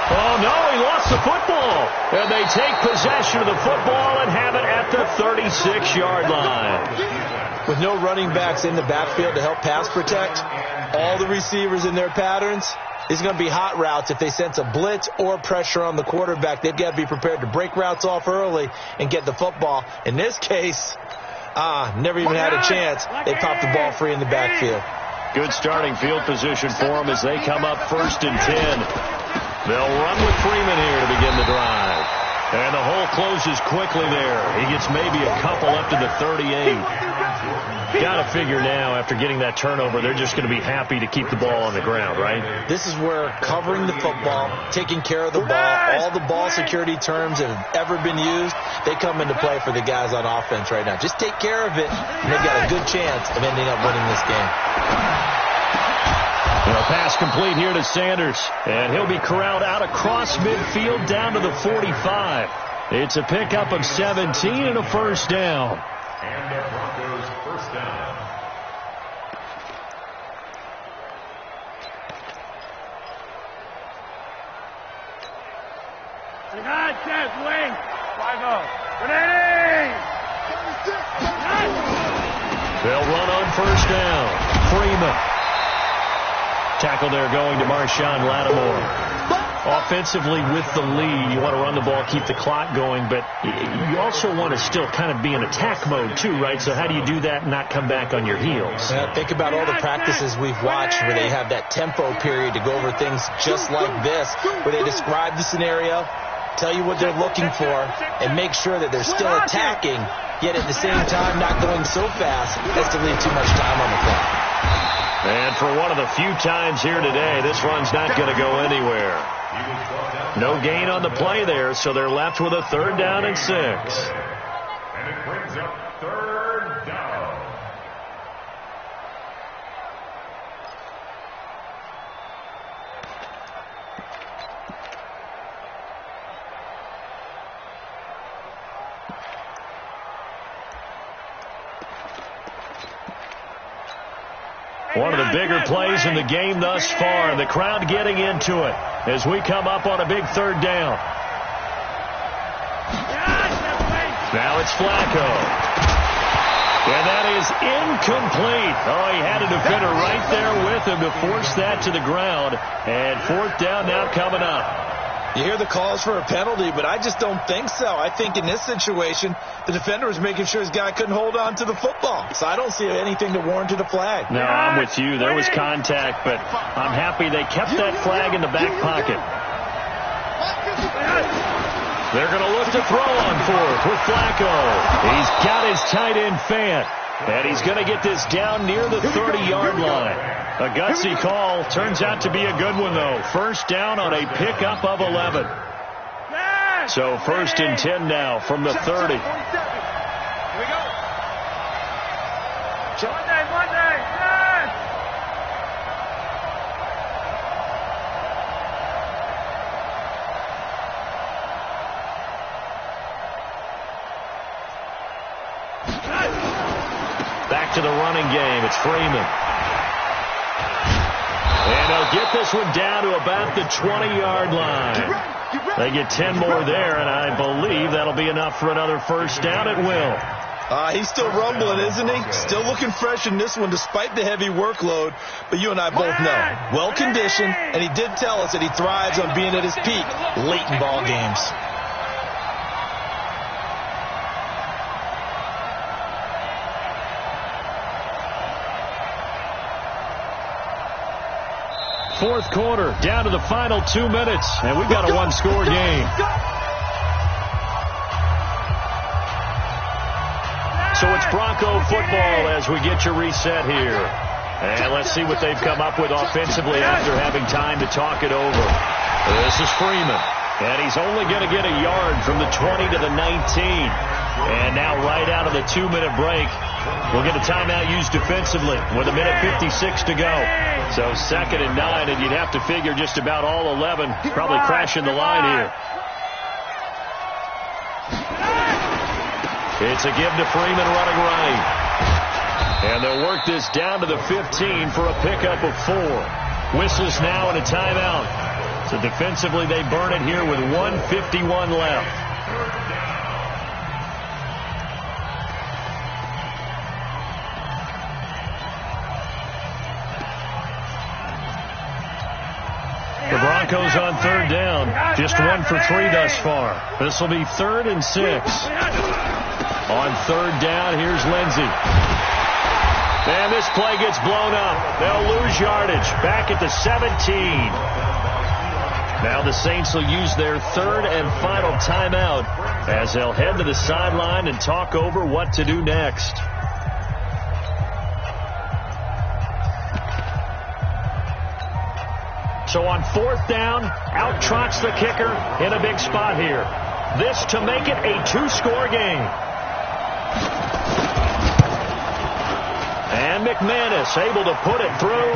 D: Oh, no, he lost the football. And they take possession of the football and have it at the 36-yard line.
E: With no running backs in the backfield to help pass protect, all the receivers in their patterns, it's going to be hot routes. If they sense a blitz or pressure on the quarterback, they've got to be prepared to break routes off early and get the football. In this case, never even had a chance. They popped the ball free in the backfield.
D: Good starting field position for them as they come up 1st and 10. They'll run with Freeman here to begin the drive. And the hole closes quickly there. He gets maybe a couple up to the 38. Got to figure now, after getting that turnover, they're just going to be happy to keep the ball on the ground, right?
E: This is where covering the football, taking care of the ball, all the ball security terms that have ever been used, they come into play for the guys on offense right now. Just take care of it, and they've got a good chance of ending up winning this game.
D: A pass complete here to Sanders, and he'll be corralled out across midfield down to the 45. It's a pickup of 17 and a 1st down.
F: And the Broncos 1st down.
D: They'll run on 1st down. Freeman. Tackle there going to Marshawn Lattimore. Offensively with the lead, you want to run the ball, keep the clock going, but you also want to still kind of be in attack mode too, right? So how do you do that and not come back on your heels?
E: Think about all the practices we've watched where they have that tempo period to go over things just like this, where they describe the scenario, tell you what they're looking for, and make sure that they're still attacking, yet at the same time not going so fast as to leave too much time on the clock.
D: And for one of the few times here today, this run's not going to go anywhere. No gain on the play there, so they're left with a 3rd down and 6.
F: And it brings up 3rd down.
D: One of the bigger plays in the game thus far. The crowd getting into it as we come up on a big 3rd down. Now it's Flacco. And that is incomplete. Oh, he had a defender right there with him to force that to the ground. And 4th down now coming up.
E: You hear the calls for a penalty, but I just don't think so. I think in this situation, the defender was making sure his guy couldn't hold on to the football. So I don't see anything that warranted a flag.
D: No, I'm with you. There was contact, but I'm happy they kept that flag in the back pocket. They're going to look to throw on 4th with Flacco. He's got his tight end Fant, and he's going to get this down near the 30-yard line. A gutsy call. Turns out to be a good one, though. 1st down on a pickup of 11. So 1st and 10 now from the 30.
A: Here we go. Monday.
D: Back to the running game. It's Freeman. And they'll get this one down to about the 20-yard line. They get 10 more there, and I believe that'll be enough for another 1st down at will.
E: He's still rumbling, isn't he? Still looking fresh in this one despite the heavy workload. But you and I both know, well-conditioned, and he did tell us that he thrives on being at his peak late in ball games.
D: Fourth quarter, down to the final 2 minutes, and we've got a one-score game. So it's Bronco football as we get you reset here. And let's see what they've come up with offensively after having time to talk it over. This is Freeman. And he's only going to get a yard from the 20 to the 19. And now right out of the 2-minute break, we'll get a timeout used defensively with 1:56 to go. So 2nd and 9, and you'd have to figure just about all 11 probably crashing the line here. It's a give to Freeman running right. And they'll work this down to the 15 for a pickup of 4. Whistles now and a timeout. So defensively, they burn it here with 1:51 left. The Broncos on 3rd down. Just 1 for 3 thus far. This will be 3rd and 6. On 3rd down, here's Lindsey. And this play gets blown up. They'll lose yardage. Back at the 17. Now the Saints will use their 3rd and final timeout as they'll head to the sideline and talk over what to do next. So on 4th down, out trots the kicker in a big spot here. This to make it a 2-score game. And McManus able to put it through.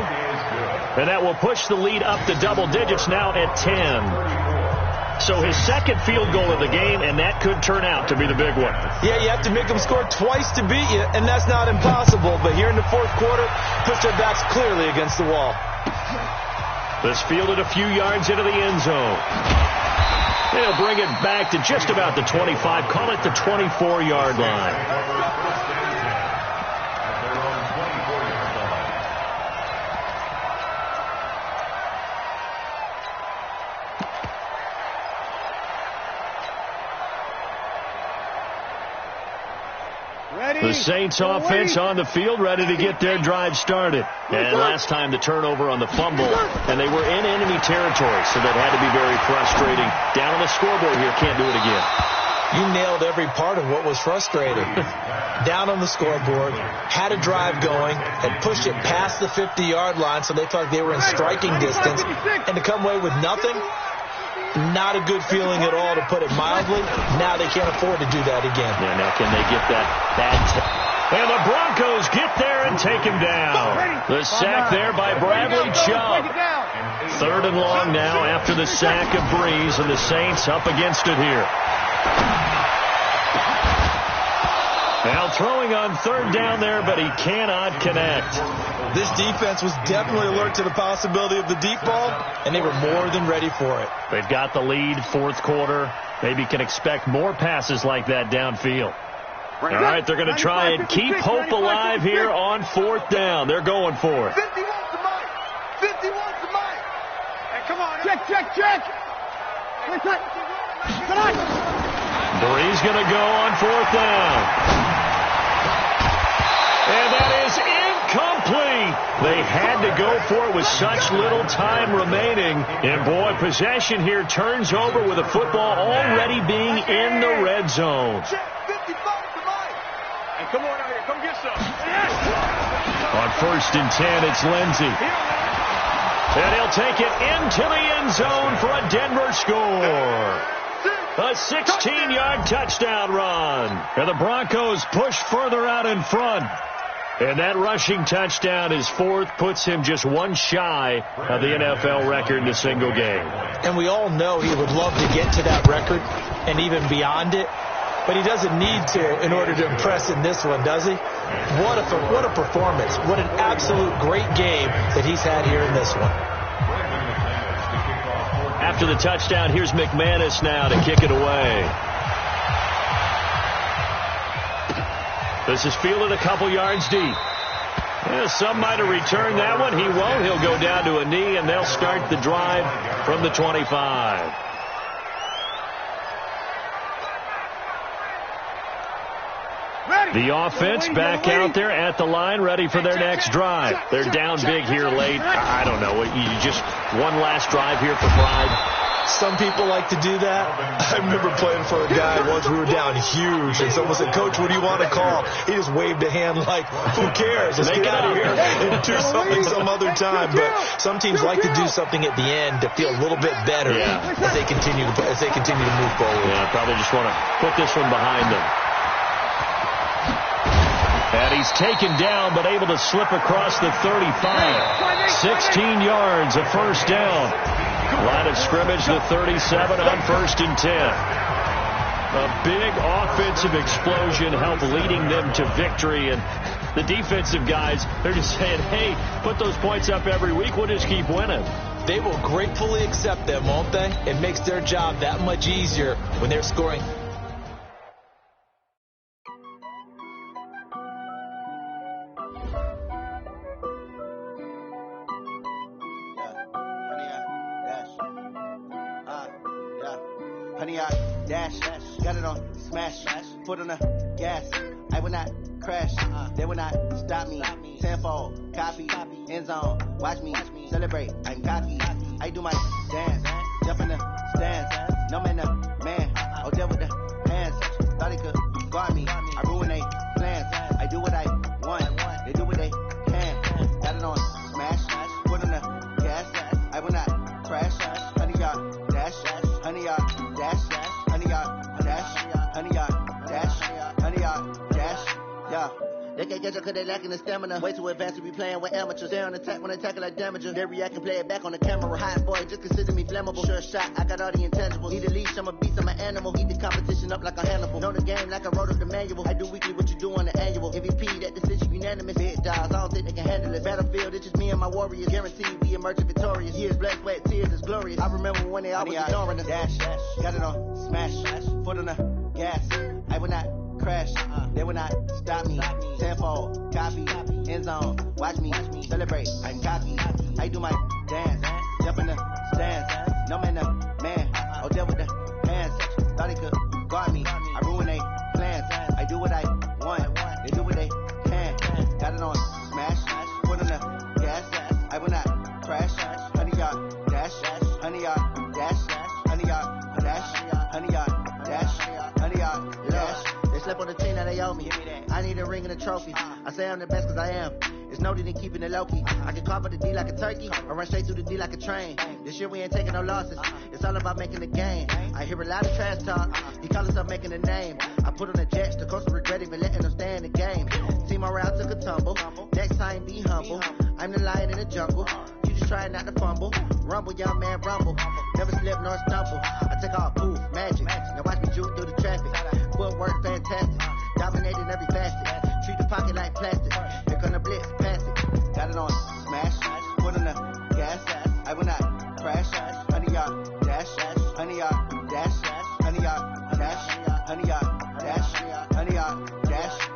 D: And that will push the lead up to double digits now at 10. So his 2nd field goal of the game, and that could turn out to be the big one.
E: Yeah, you have to make them score twice to beat you, and that's not impossible. But here in the 4th quarter, push their backs clearly against the wall.
D: This fielded a few yards into the end zone. They'll bring it back to just about the 25. Call it the 24-yard line. The Saints offense on the field, ready to get their drive started. And last time the turnover on the fumble, and they were in enemy territory, so that had to be very frustrating. Down on the scoreboard here, can't do it again.
E: You nailed every part of what was frustrating. Down on the scoreboard, had a drive going, and pushed it past the 50-yard line, so they thought they were in striking distance, and to come away with nothing, not a good feeling at all, to put it mildly. Now they can't afford to do that again.
D: Yeah, now can they get that bad and the Broncos get there and take him down. The sack there by Bradley Chubb. 3rd and long now after the sack of Breeze, and the Saints up against it here. Now throwing on 3rd down there, but he cannot connect.
E: This defense was definitely alert to the possibility of the deep ball, and they were more than ready for it.
D: They've got the lead, 4th quarter. Maybe can expect more passes like that downfield. All right, they're going to try and keep hope alive here on 4th down. They're going for it.
A: 51 to Mike. 51 to Mike. Hey, come on. Check.
D: Breeze going to go on 4th down. And that is incomplete. They had to go for it with such little time remaining. And, boy, possession here turns over with the football already being in the red zone.
A: Come on out here. Come get some.
D: On 1st and 10, it's Lindsey. And he'll take it into the end zone for a Denver score. A 16-yard touchdown run. And the Broncos push further out in front. And that rushing touchdown is 4th, puts him just 1 shy of the NFL record in a single game.
E: And we all know he would love to get to that record and even beyond it. But he doesn't need to in order to impress in this one, does he? What a performance. What an absolute great game that he's had here in this one.
D: After the touchdown, here's McManus now to kick it away. This is fielded a couple yards deep. Yeah, some might have returned that one. He won't. He'll go down to a knee, and they'll start the drive from the 25. The offense back out there at the line, ready for their next drive. They're down big here late. I don't know. You just one last drive here for pride.
E: Some people like to do that. I remember playing for a guy once. We were down huge, and someone said, "Coach, what do you want to call?" He just waved a hand like, "Who cares? Let's get out of here and do something some other time." But some teams like to do something at the end to feel a little bit better as they continue to move forward.
D: Yeah, probably just want to put this one behind them. And he's taken down, but able to slip across the 35. 16 yards, a first down. Line of scrimmage, the 37 on 1st and 10. A big offensive explosion helped leading them to victory. And the defensive guys, they're just saying, hey, put those points up every week. We'll just keep winning.
E: They will gratefully accept them, won't they? It makes their job that much easier when they're scoring.
C: Dash, got it on, smash, foot on the gas. I will not crash, they will not stop me. Tenfold, copy, end zone, watch me celebrate. I'm cocky, I do my dance, jump in the stands. No man, man, oh deal with the hands. Thought he could guard me, I ruin they plans. I do what I want, they do what they can. Got it on, smash, foot on the gas. I will not crash, 100-yard dash, 100-yard dash. 100-yard dash, 100-yard dash, yeah. They can't catch up cause they lacking the stamina. Way too advanced to be playing with amateurs. Stay on attack when attack like damager. They react and play it back on the camera. Hot boy, just consider me flammable. Sure shot, I got all the intangibles. Need a leash, I'm a beast, I'm an animal. Eat the competition up like a Hannibal. Know the game like I wrote up the manual. I do weekly what you do on the annual. MVP, that decision unanimous. Big dogs, I don't think they can handle it. Battlefield, it's just me and my warriors. Guaranteed we emerge victorious. Years, blood, sweat, tears, it's glorious. I remember when they always ignoring us. Dash, got it on, smash, foot on the gas. I will not crash, they will not stop me. Tenfold, copy, end zone, watch me celebrate. I'm cocky, I do my dance, jump in the stands. No man, man, oh deal with the hands. Thought he could guard me, I ruin they plans. I do what I want, they do what they can. Got it on, smash, foot on the gas. I will not crash, 100-yard dash, 100-yard dash, 100-yard dash, 100-yard dash, 100-yard dash. They slept on the team that they owe me. I need a ring and a trophy. I say I'm the best cause I am. It's noted in keeping it low-key. I can carve up the D like a turkey or run straight through the D like a train. This year we ain't taking no losses. It's all about making the game. I hear a lot of trash talk. He call himself making a name. I put on the Jets. The coach will regret even letting them stay in the game. Team morale took a tumble. Next time be humble. I'm the lion in the jungle. You just try not to fumble. Rumble, young man, rumble. Never slip nor stumble. I take all poof, magic. Now watch me juke through the traffic. Footwork fantastic. Dominating every facet. Treat the pocket like plastic. Here come the blitz, pass it. Got it on, smash. Foot on the gas. I will not crash. 100-yard dash. 100-yard dash. 100-yard dash. 100-yard dash. 100-yard dash.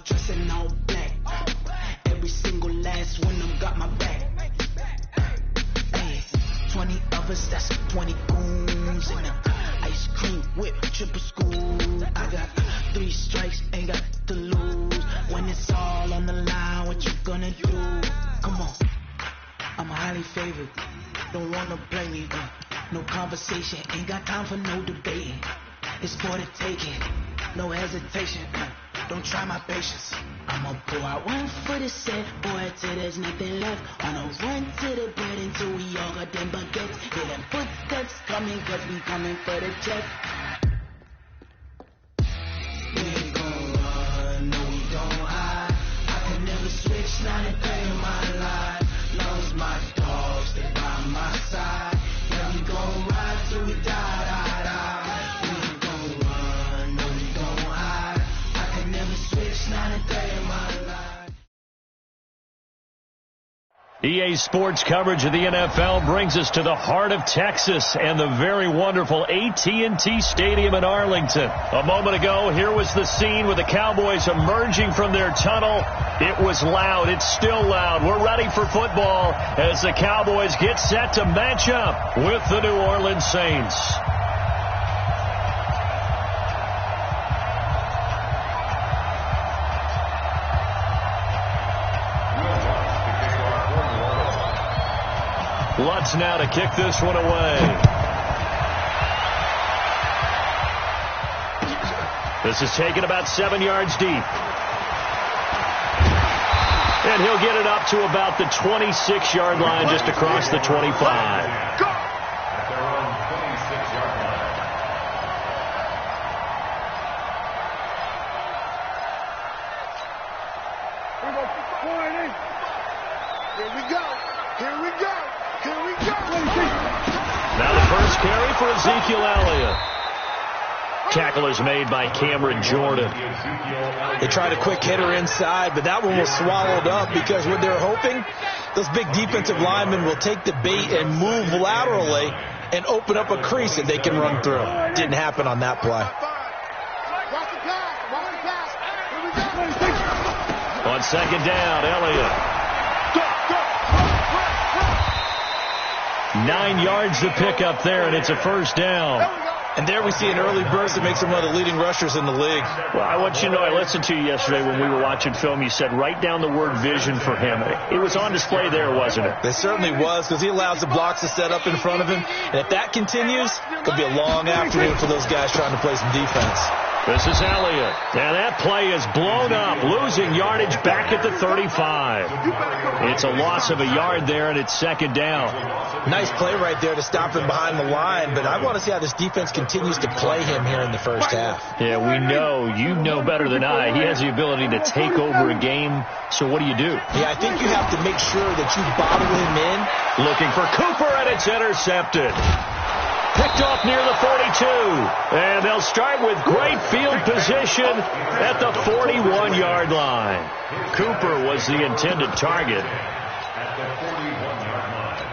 B: Dressing all black. Every single last one of them got my back. Hey, 20 of us, that's 20 goons. And ice cream whip, triple school. I got 3 strikes, ain't got to lose. When it's all on the line, what you gonna do? Come on, I'm highly favored. Don't wanna play me. No conversation, ain't got time for no debating. It's for the taking, no hesitation. Don't try my patience. I'ma pour out one for the set, boy, till there's nothing left. On a run to the bread until we all got them baguettes. Hear them footsteps coming, cause we coming for the check. We ain't gon' run, no, we
D: EA Sports coverage of the NFL brings us to the heart of Texas and the very wonderful AT&T Stadium in Arlington. A moment ago, here was the scene with the Cowboys emerging from their tunnel. It was loud. It's still loud. We're ready for football as the Cowboys get set to match up with the New Orleans Saints. Lutz now to kick this one away. This is taken about 7 yards deep. And he'll get it up to about the 26-yard line, just across the 25. Now the first carry for Ezekiel Elliott. Tackle is made by Cameron Jordan.
E: They tried a quick hitter inside, but that one was swallowed up because what they're hoping, those big defensive linemen will take the bait and move laterally and open up a crease that they can run through. Didn't happen on that play.
D: On second down, Elliott. 9 yards to pick up there, and it's a first down.
E: And there we see an early burst that makes him one of the leading rushers in the league.
D: Well, I want you to know, I listened to you yesterday when we were watching film. You said write down the word vision for him. It was on display there, wasn't it?
E: It certainly was, because he allows the blocks to set up in front of him. And if that continues, it could be a long afternoon for those guys trying to play some defense.
D: This is Elliott. And that play is blown up, losing yardage back at the 35. It's a loss of a yard there, and it's second down.
E: Nice play right there to stop him behind the line, but I want to see how this defense continues to play him here in the first half.
D: Yeah, we know. You know better than I. He has the ability to take over a game, so what do you do?
E: Yeah, I think you have to make sure that you bottle him in.
D: Looking for Cooper, and it's intercepted. Picked off near the 42. And they'll start with great field position at the 41-yard line. Cooper was the intended target.
F: At the 41-yard line.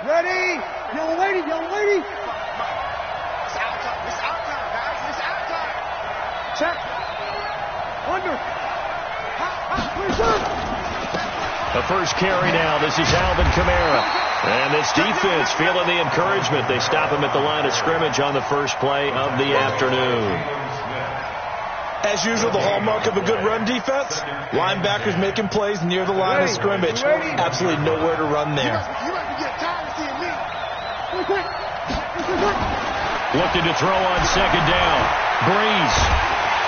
G: Ready? Young lady, young lady.
B: It's out time, guys. It's out time.
G: Check. Under.
D: The first carry now. This is Alvin Kamara. And this defense feeling the encouragement. They stop him at the line of scrimmage on the first play of the afternoon.
E: As usual, the hallmark of a good run defense, linebackers making plays near the line of scrimmage. Absolutely nowhere to run there.
D: Looking to throw on second down. Breeze.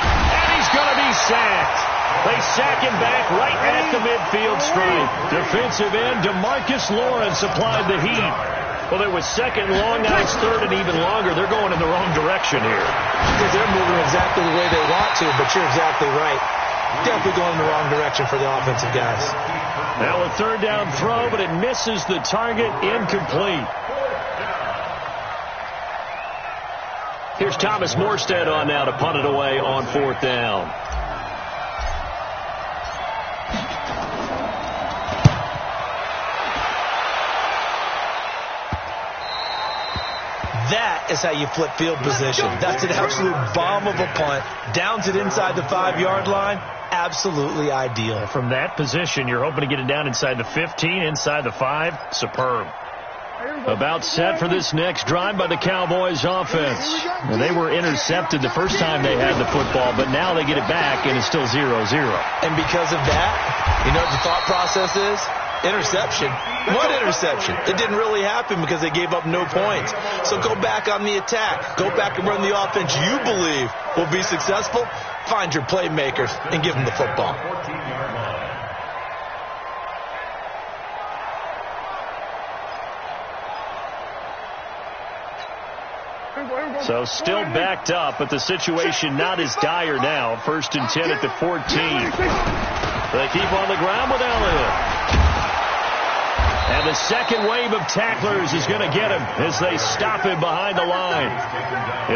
D: And he's going to be sacked. They sack him back right at the midfield stripe. Defensive end DeMarcus Lawrence applied the heat. Well, there was second long, now it's third and even longer. They're going in the wrong direction here.
E: Because they're moving exactly the way they want to, but you're exactly right. Definitely going in the wrong direction for the offensive guys.
D: Now a third down throw, but it misses the target, incomplete. Here's Thomas Morstead on now to punt it away on fourth down.
E: That is how you flip field position. That's an absolute bomb of a punt. Downs it inside the 5-yard line. Absolutely ideal.
D: From that position, you're hoping to get it down inside the 15, inside the 5. Superb. About set for this next drive by the Cowboys offense. Well, they were intercepted the first time they had the football, but now they get it back, and it's still 0-0.
E: And because of that, you know what the thought process is? Interception. What interception? It didn't really happen because they gave up no points. So go back on the attack. Go back and run the offense you believe will be successful. Find your playmakers and give them the football.
F: 14-yard line.
G: Here we go.
D: So still backed up, but the situation not as dire now. 1st and 10 at the 14. They keep on the ground with Elliott. And the second wave of tacklers is going to get him as they stop him behind the line.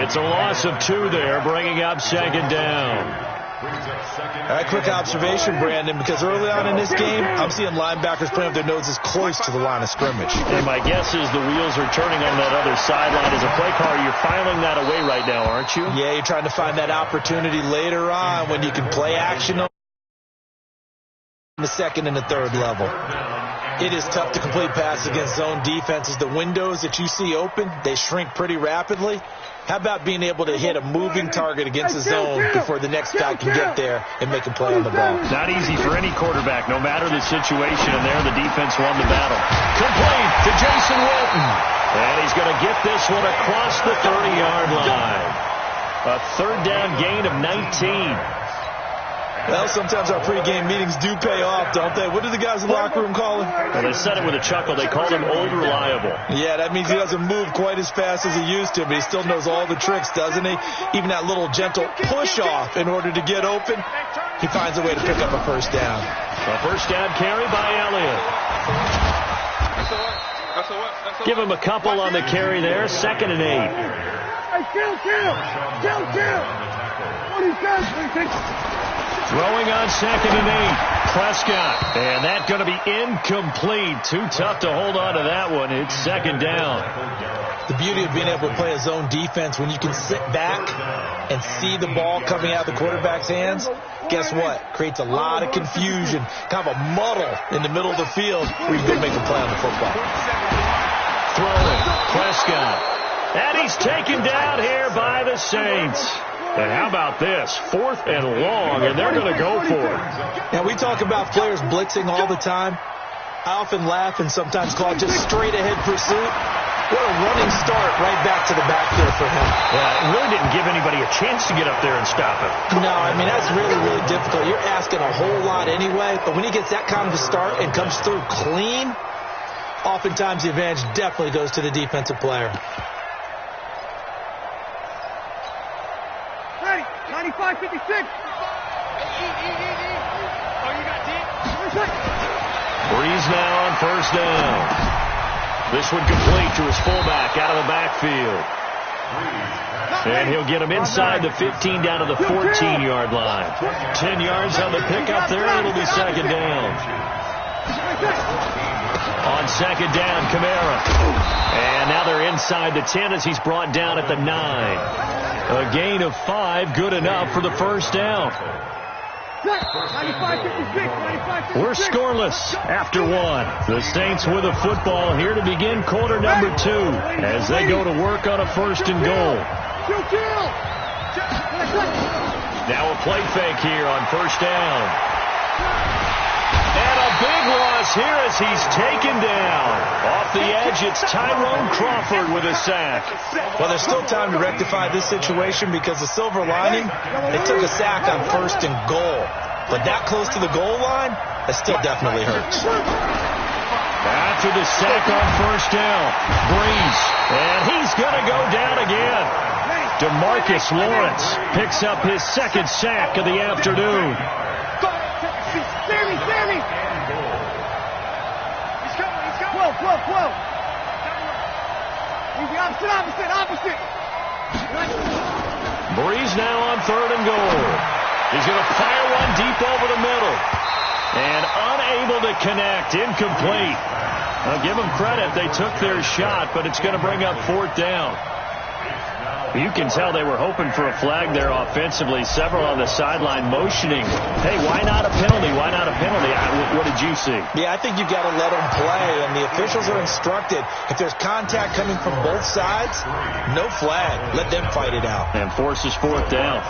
D: It's a loss of 2 there, bringing up 2nd down.
E: A quick observation, Brandon, because early on in this game, I'm seeing linebackers playing with their noses close to the line of scrimmage.
D: And my guess is the wheels are turning on that other sideline. As a play caller, you're filing that away right now, aren't you?
E: Yeah, you're trying to find that opportunity later on when you can play action on the 2nd and the 3rd level. It is tough to complete passes against zone defenses. The windows that you see open, they shrink pretty rapidly. How about being able to hit a moving target against the zone before the next guy can get there and make a play on the ball?
D: Not easy for any quarterback, no matter the situation. And there, the defense won the battle. Complete to Jason Wilton. And he's going to get this one across the 30-yard line. A 3rd down gain of 19.
E: Well, sometimes our pregame meetings do pay off, don't they? What do the guys in the locker room call him?
D: Well, they said it with a chuckle. They called him Old Reliable.
E: Yeah, that means he doesn't move quite as fast as he used to, but he still knows all the tricks, doesn't he? Even that little gentle push-off in order to get open, he finds a way to pick up a 1st down.
D: A 1st down carry by Elliott. Give him a couple on the carry there. 2nd and 8.
G: Hey, kill. What he says,
D: Throwing on 2nd and 8. Prescott. And that's going to be incomplete. Too tough to hold on to that one. It's 2nd down.
E: The beauty of being able to play a zone defense when you can sit back and see the ball coming out of the quarterback's hands, guess what? Creates a lot of confusion, kind of a muddle in the middle of the field where you can make a play on the football.
D: Throwing. Prescott. And he's taken down here by the Saints. And how about this? 4th and long, and they're going to go for it.
E: Now, we talk about players blitzing all the time. I often laugh and sometimes call it just straight-ahead pursuit. What a running start right back to the backfield for him.
D: Yeah, it really didn't give anybody a chance to get up there and stop him.
E: No, I mean, that's really, really difficult. You're asking a whole lot anyway, but when he gets that kind of a start and comes through clean, oftentimes the advantage definitely goes to the defensive player.
G: 95-56.
D: Breeze now on 1st down. This one complete to his fullback out of the backfield. And he'll get him inside the 15 down to the 14-yard line. 10 yards on the pickup there, and it'll be 2nd down. On 2nd down, Kamara. And now they're inside the 10 as he's brought down at the 9. A gain of 5, good enough for the 1st down. We're scoreless after 1. The Saints with a football here to begin quarter number 2 as they go to work on a 1st and goal. Now a play fake here on 1st down. And a big loss here as he's taken down. Off the edge, it's Tyrone Crawford with a sack.
E: Well, there's still time to rectify this situation because the silver lining, they took a sack on 1st and goal. But that close to the goal line, that still definitely hurts.
D: After the sack on 1st down, Breeze. And he's going to go down again. DeMarcus Lawrence picks up his 2nd sack of the afternoon.
G: Sammy! He's coming. 12. Easy, opposite.
D: Breeze now on 3rd and goal. He's going to fire one deep over the middle. And unable to connect. Incomplete. I'll give them credit. They took their shot, but it's going to bring up 4th down. You can tell they were hoping for a flag there offensively. Several on the sideline motioning. Hey, why not a penalty? What did you see?
E: Yeah, I think you've got to let them play, and the officials are instructed. If there's contact coming from both sides, no flag. Let them fight it out.
D: And forces 4th down.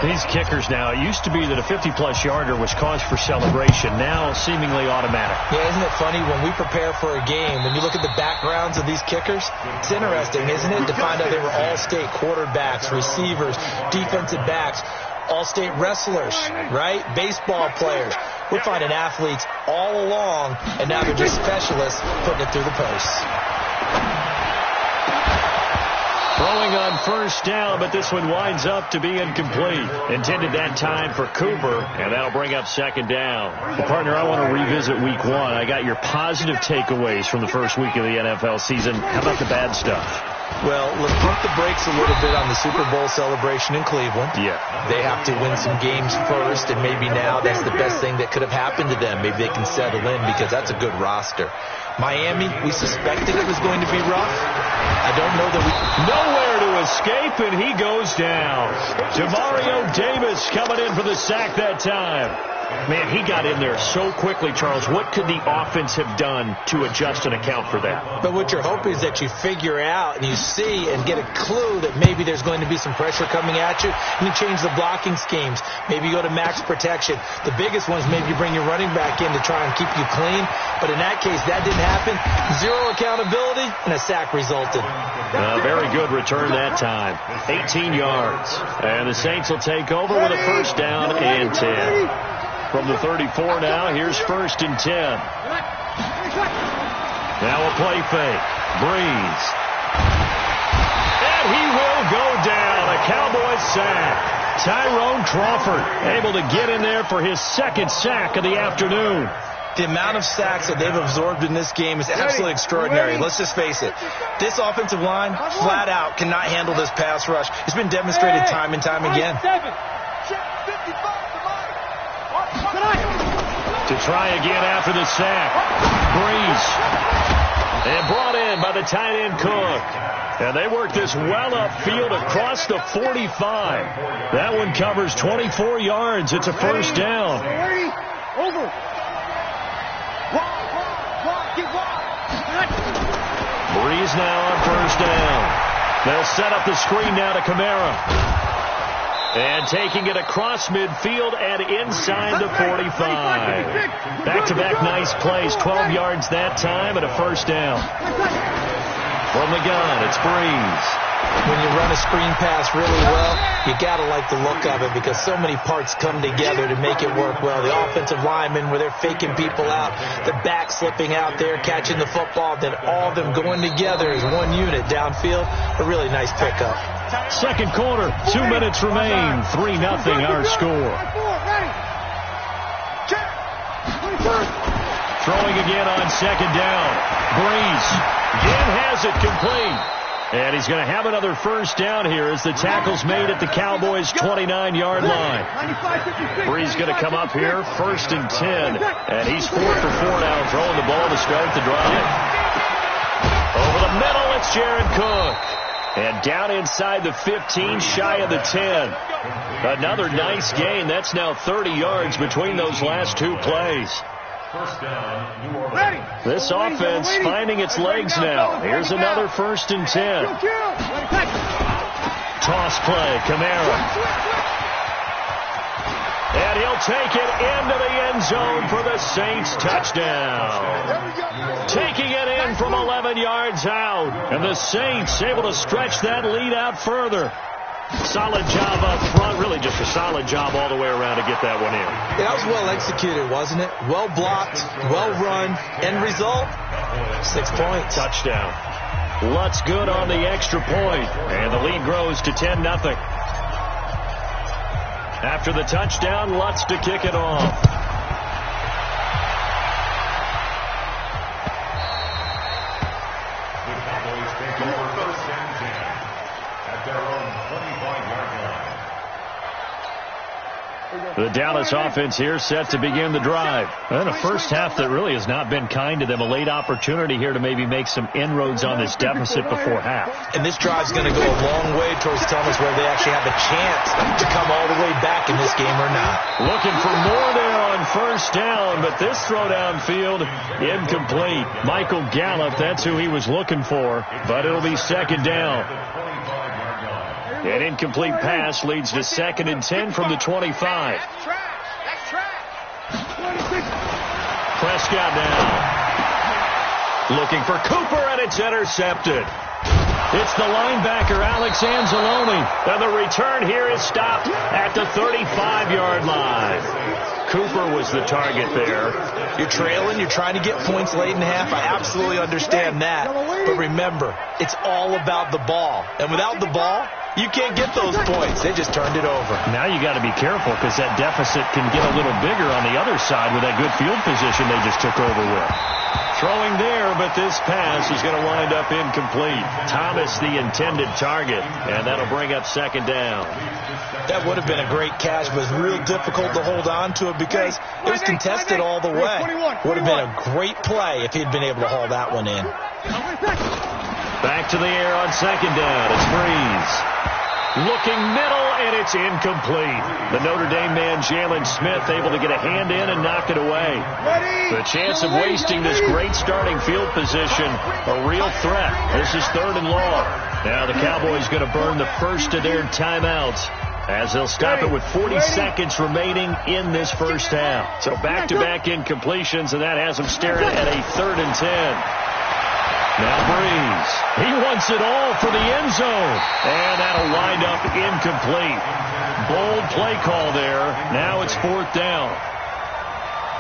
D: These kickers now, it used to be that a 50-plus yarder was cause for celebration. Now seemingly automatic.
E: Yeah, isn't it funny when we prepare for a game, when you look at the backgrounds of these kickers, it's interesting, isn't it, to find out they were all-state quarterbacks, receivers, defensive backs, all-state wrestlers, right? Baseball players. We're finding athletes all along, and now they're just specialists putting it through the posts.
D: Throwing on first down, but this one winds up to be incomplete. Intended that time for Cooper, and that'll bring up second down. Well, partner, I want to revisit week 1. I got your positive takeaways from the first week of the NFL season. How about the bad stuff?
E: Well, let's pump the brakes a little bit on the Super Bowl celebration in Cleveland.
D: Yeah.
E: They have to win some games first, and maybe now that's the best thing that could have happened to them. Maybe they can settle in because that's a good roster. Miami, we suspected it was going to be rough. I don't know that we...
D: Nowhere to escape, and he goes down. Jamario Davis coming in for the sack that time. Man, he got in there so quickly, Charles. What could the offense have done to adjust and account for that?
E: But what you're hoping is that you figure out and you see and get a clue that maybe there's going to be some pressure coming at you. You change the blocking schemes. Maybe you go to max protection. The biggest one is maybe you bring your running back in to try and keep you clean. But in that case, that didn't happen. Zero accountability, and a sack resulted.
D: Very good return that time. 18 yards. And the Saints will take over with a first down and 10. From the 34 now, here's first and 10. Now a play fake. Breeze. And he will go down. A Cowboys sack. Tyrone Crawford able to get in there for his second sack of the afternoon.
E: The amount of sacks that they've absorbed in this game is absolutely extraordinary. Let's just face it. This offensive line, flat out, cannot handle this pass rush. It's been demonstrated time and time again.
D: To try again after the sack. Breeze. And brought in by the tight end Cook. And they work this well upfield across the 45. That one covers 24 yards. It's a first down.
G: Over.
D: Breeze now on first down. They'll set up the screen now to Kamara. And taking it across midfield and inside the 45. Back-to-back nice plays. 12 yards that time and a first down. From the gun, it's Breeze.
E: When you run a screen pass really well, you got to like the look of it because so many parts come together to make it work well. The offensive linemen, where they're faking people out, the back slipping out there, catching the football, then all of them going together as one unit downfield. A really nice pickup.
D: Second quarter, 2 minutes remain. 3-0 our score. Throwing again on second down. Breeze again has it complete. And he's going to have another first down here as the tackle's made at the Cowboys' 29-yard line. Breeze going to come up here, first and 10. And he's 4 for 4 now, throwing the ball to start the drive. Over the middle, it's Jared Cook. And down inside the 15, shy of the 10. Another nice gain. That's now 30 yards between those last two plays.
F: First down, New Orleans.
D: This offense finding its legs now. Here's another first and 10. Toss play, Kamara. And he'll take it into the end zone for the Saints touchdown. Taking it in from 11 yards out. And the Saints able to stretch that lead out further. Solid job up front. Really just a solid job all the way around to get that one in.
E: Yeah, that was well executed, wasn't it? Well blocked, well run. End result, 6 points.
D: Touchdown. Lutz good on the extra point. And the lead grows to 10-0. After the touchdown, Lutz to kick it off.
F: The Cowboys take over first and 10 at their own 25-yard line.
D: The Dallas offense here set to begin the drive. And a first half that really has not been kind to them. A late opportunity here to maybe make some inroads on this deficit before half.
E: And this drive's going to go a long way towards telling us whether they actually have a chance to come all the way back in this game or not.
D: Looking for more there on first down, but this throw downfield incomplete. Michael Gallup, that's who he was looking for, but it'll be second down. An incomplete pass leads to second and 10 from the 25. Prescott now. Looking for Cooper, and it's intercepted. It's the linebacker, Alex Anzalone. And the return here is stopped at the 35-yard line. Cooper was the target there.
E: You're trailing. You're trying to get points late in the half. I absolutely understand that. But remember, it's all about the ball. And without the ball, you can't get those points. They just turned it over.
D: Now you got to be careful because that deficit can get a little bigger on the other side with that good field position they just took over with. Throwing there, but this pass is going to wind up incomplete. Thomas the intended target, and that'll bring up second down.
E: That would have been a great catch, but it was real difficult to hold on to it because it was contested all the way. Would have been a great play if he'd been able to haul that one in.
D: Back to the air on second down. It's Breeze. Looking middle, and it's incomplete. The Notre Dame man, Jalen Smith, able to get a hand in and knock it away. The chance of wasting this great starting field position, a real threat. This is 3rd and long. Now the Cowboys going to burn the first of their timeouts as they'll stop it with 40 seconds remaining in this first half. So back-to-back incompletions, and that has them staring at a 3rd and 10. Now Breeze. He wants it all for the end zone. And that'll wind up incomplete. Bold play call there. Now it's 4th down.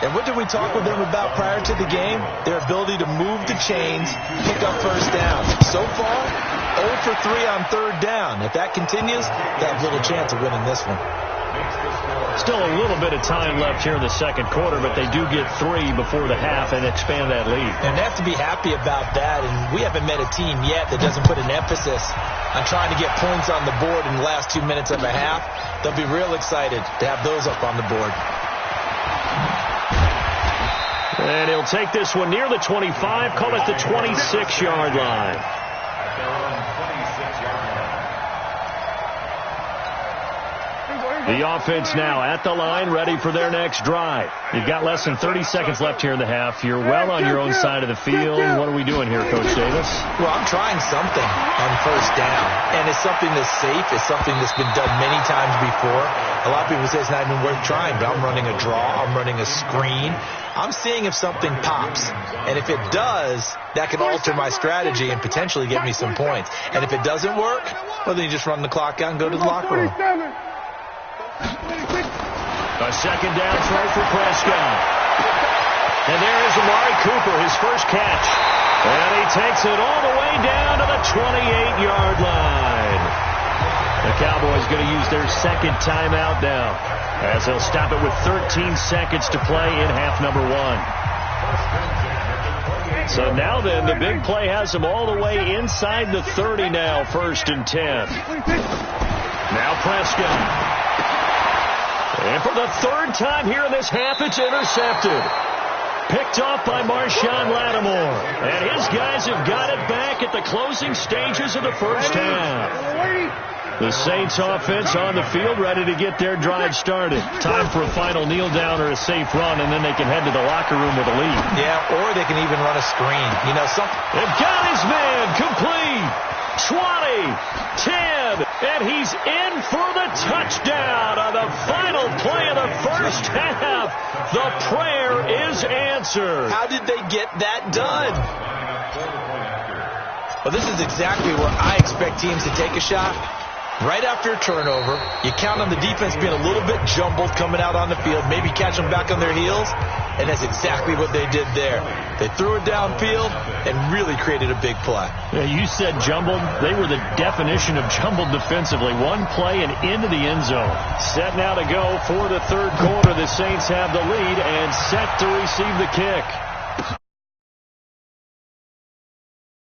E: And what did we talk with them about prior to the game? Their ability to move the chains, pick up first downs. So far, 0 for 3 on 3rd down. If that continues, they have little chance of winning this one.
D: Still a little bit of time left here in the second quarter, but they do get 3 before the half and expand that lead.
E: And they have to be happy about that. And we haven't met a team yet that doesn't put an emphasis on trying to get points on the board in the last 2 minutes of a half. They'll be real excited to have those up on the board.
D: And he'll take this one near the 25, call it the 26-yard line. The offense now at the line, ready for their next drive. You've got less than 30 seconds left here in the half. You're well on your own side of the field. What are we doing here, Coach Davis?
E: Well, I'm trying something on first down, and it's something that's safe. It's something that's been done many times before. A lot of people say it's not even worth trying, but I'm running a draw. I'm running a screen. I'm seeing if something pops, and if it does, that can alter my strategy and potentially get me some points. And if it doesn't work, well, then you just run the clock out and go to the locker room.
D: A second down throw for Prescott. And there is Amari Cooper, his first catch. And he takes it all the way down to the 28-yard line. The Cowboys going to use their second timeout now, as they'll stop it with 13 seconds to play in half number 1. So now then, the big play has them all the way inside the 30 now, 1st and 10. Now Prescott. And for the 3rd time here in this half, it's intercepted. Picked off by Marshawn Lattimore. And his guys have got it back at the closing stages of the first half. The Saints offense on the field, ready to get their drive started. Time for a final kneel down or a safe run, and then they can head to the locker room with a lead.
E: Yeah, or they can even run a screen. You know,
D: they've got his man complete. 20, 10, and he's in for the touchdown on the final play of the first half. The prayer is answered.
E: How did they get that done? Well, this is exactly where I expect teams to take a shot. Right after a turnover, you count on the defense being a little bit jumbled coming out on the field, maybe catch them back on their heels, and that's exactly what they did there. They threw it downfield and really created a big play.
D: Yeah, you said jumbled. They were the definition of jumbled defensively. One play and into the end zone. Set now to go for the 3rd quarter. The Saints have the lead and set to receive the kick.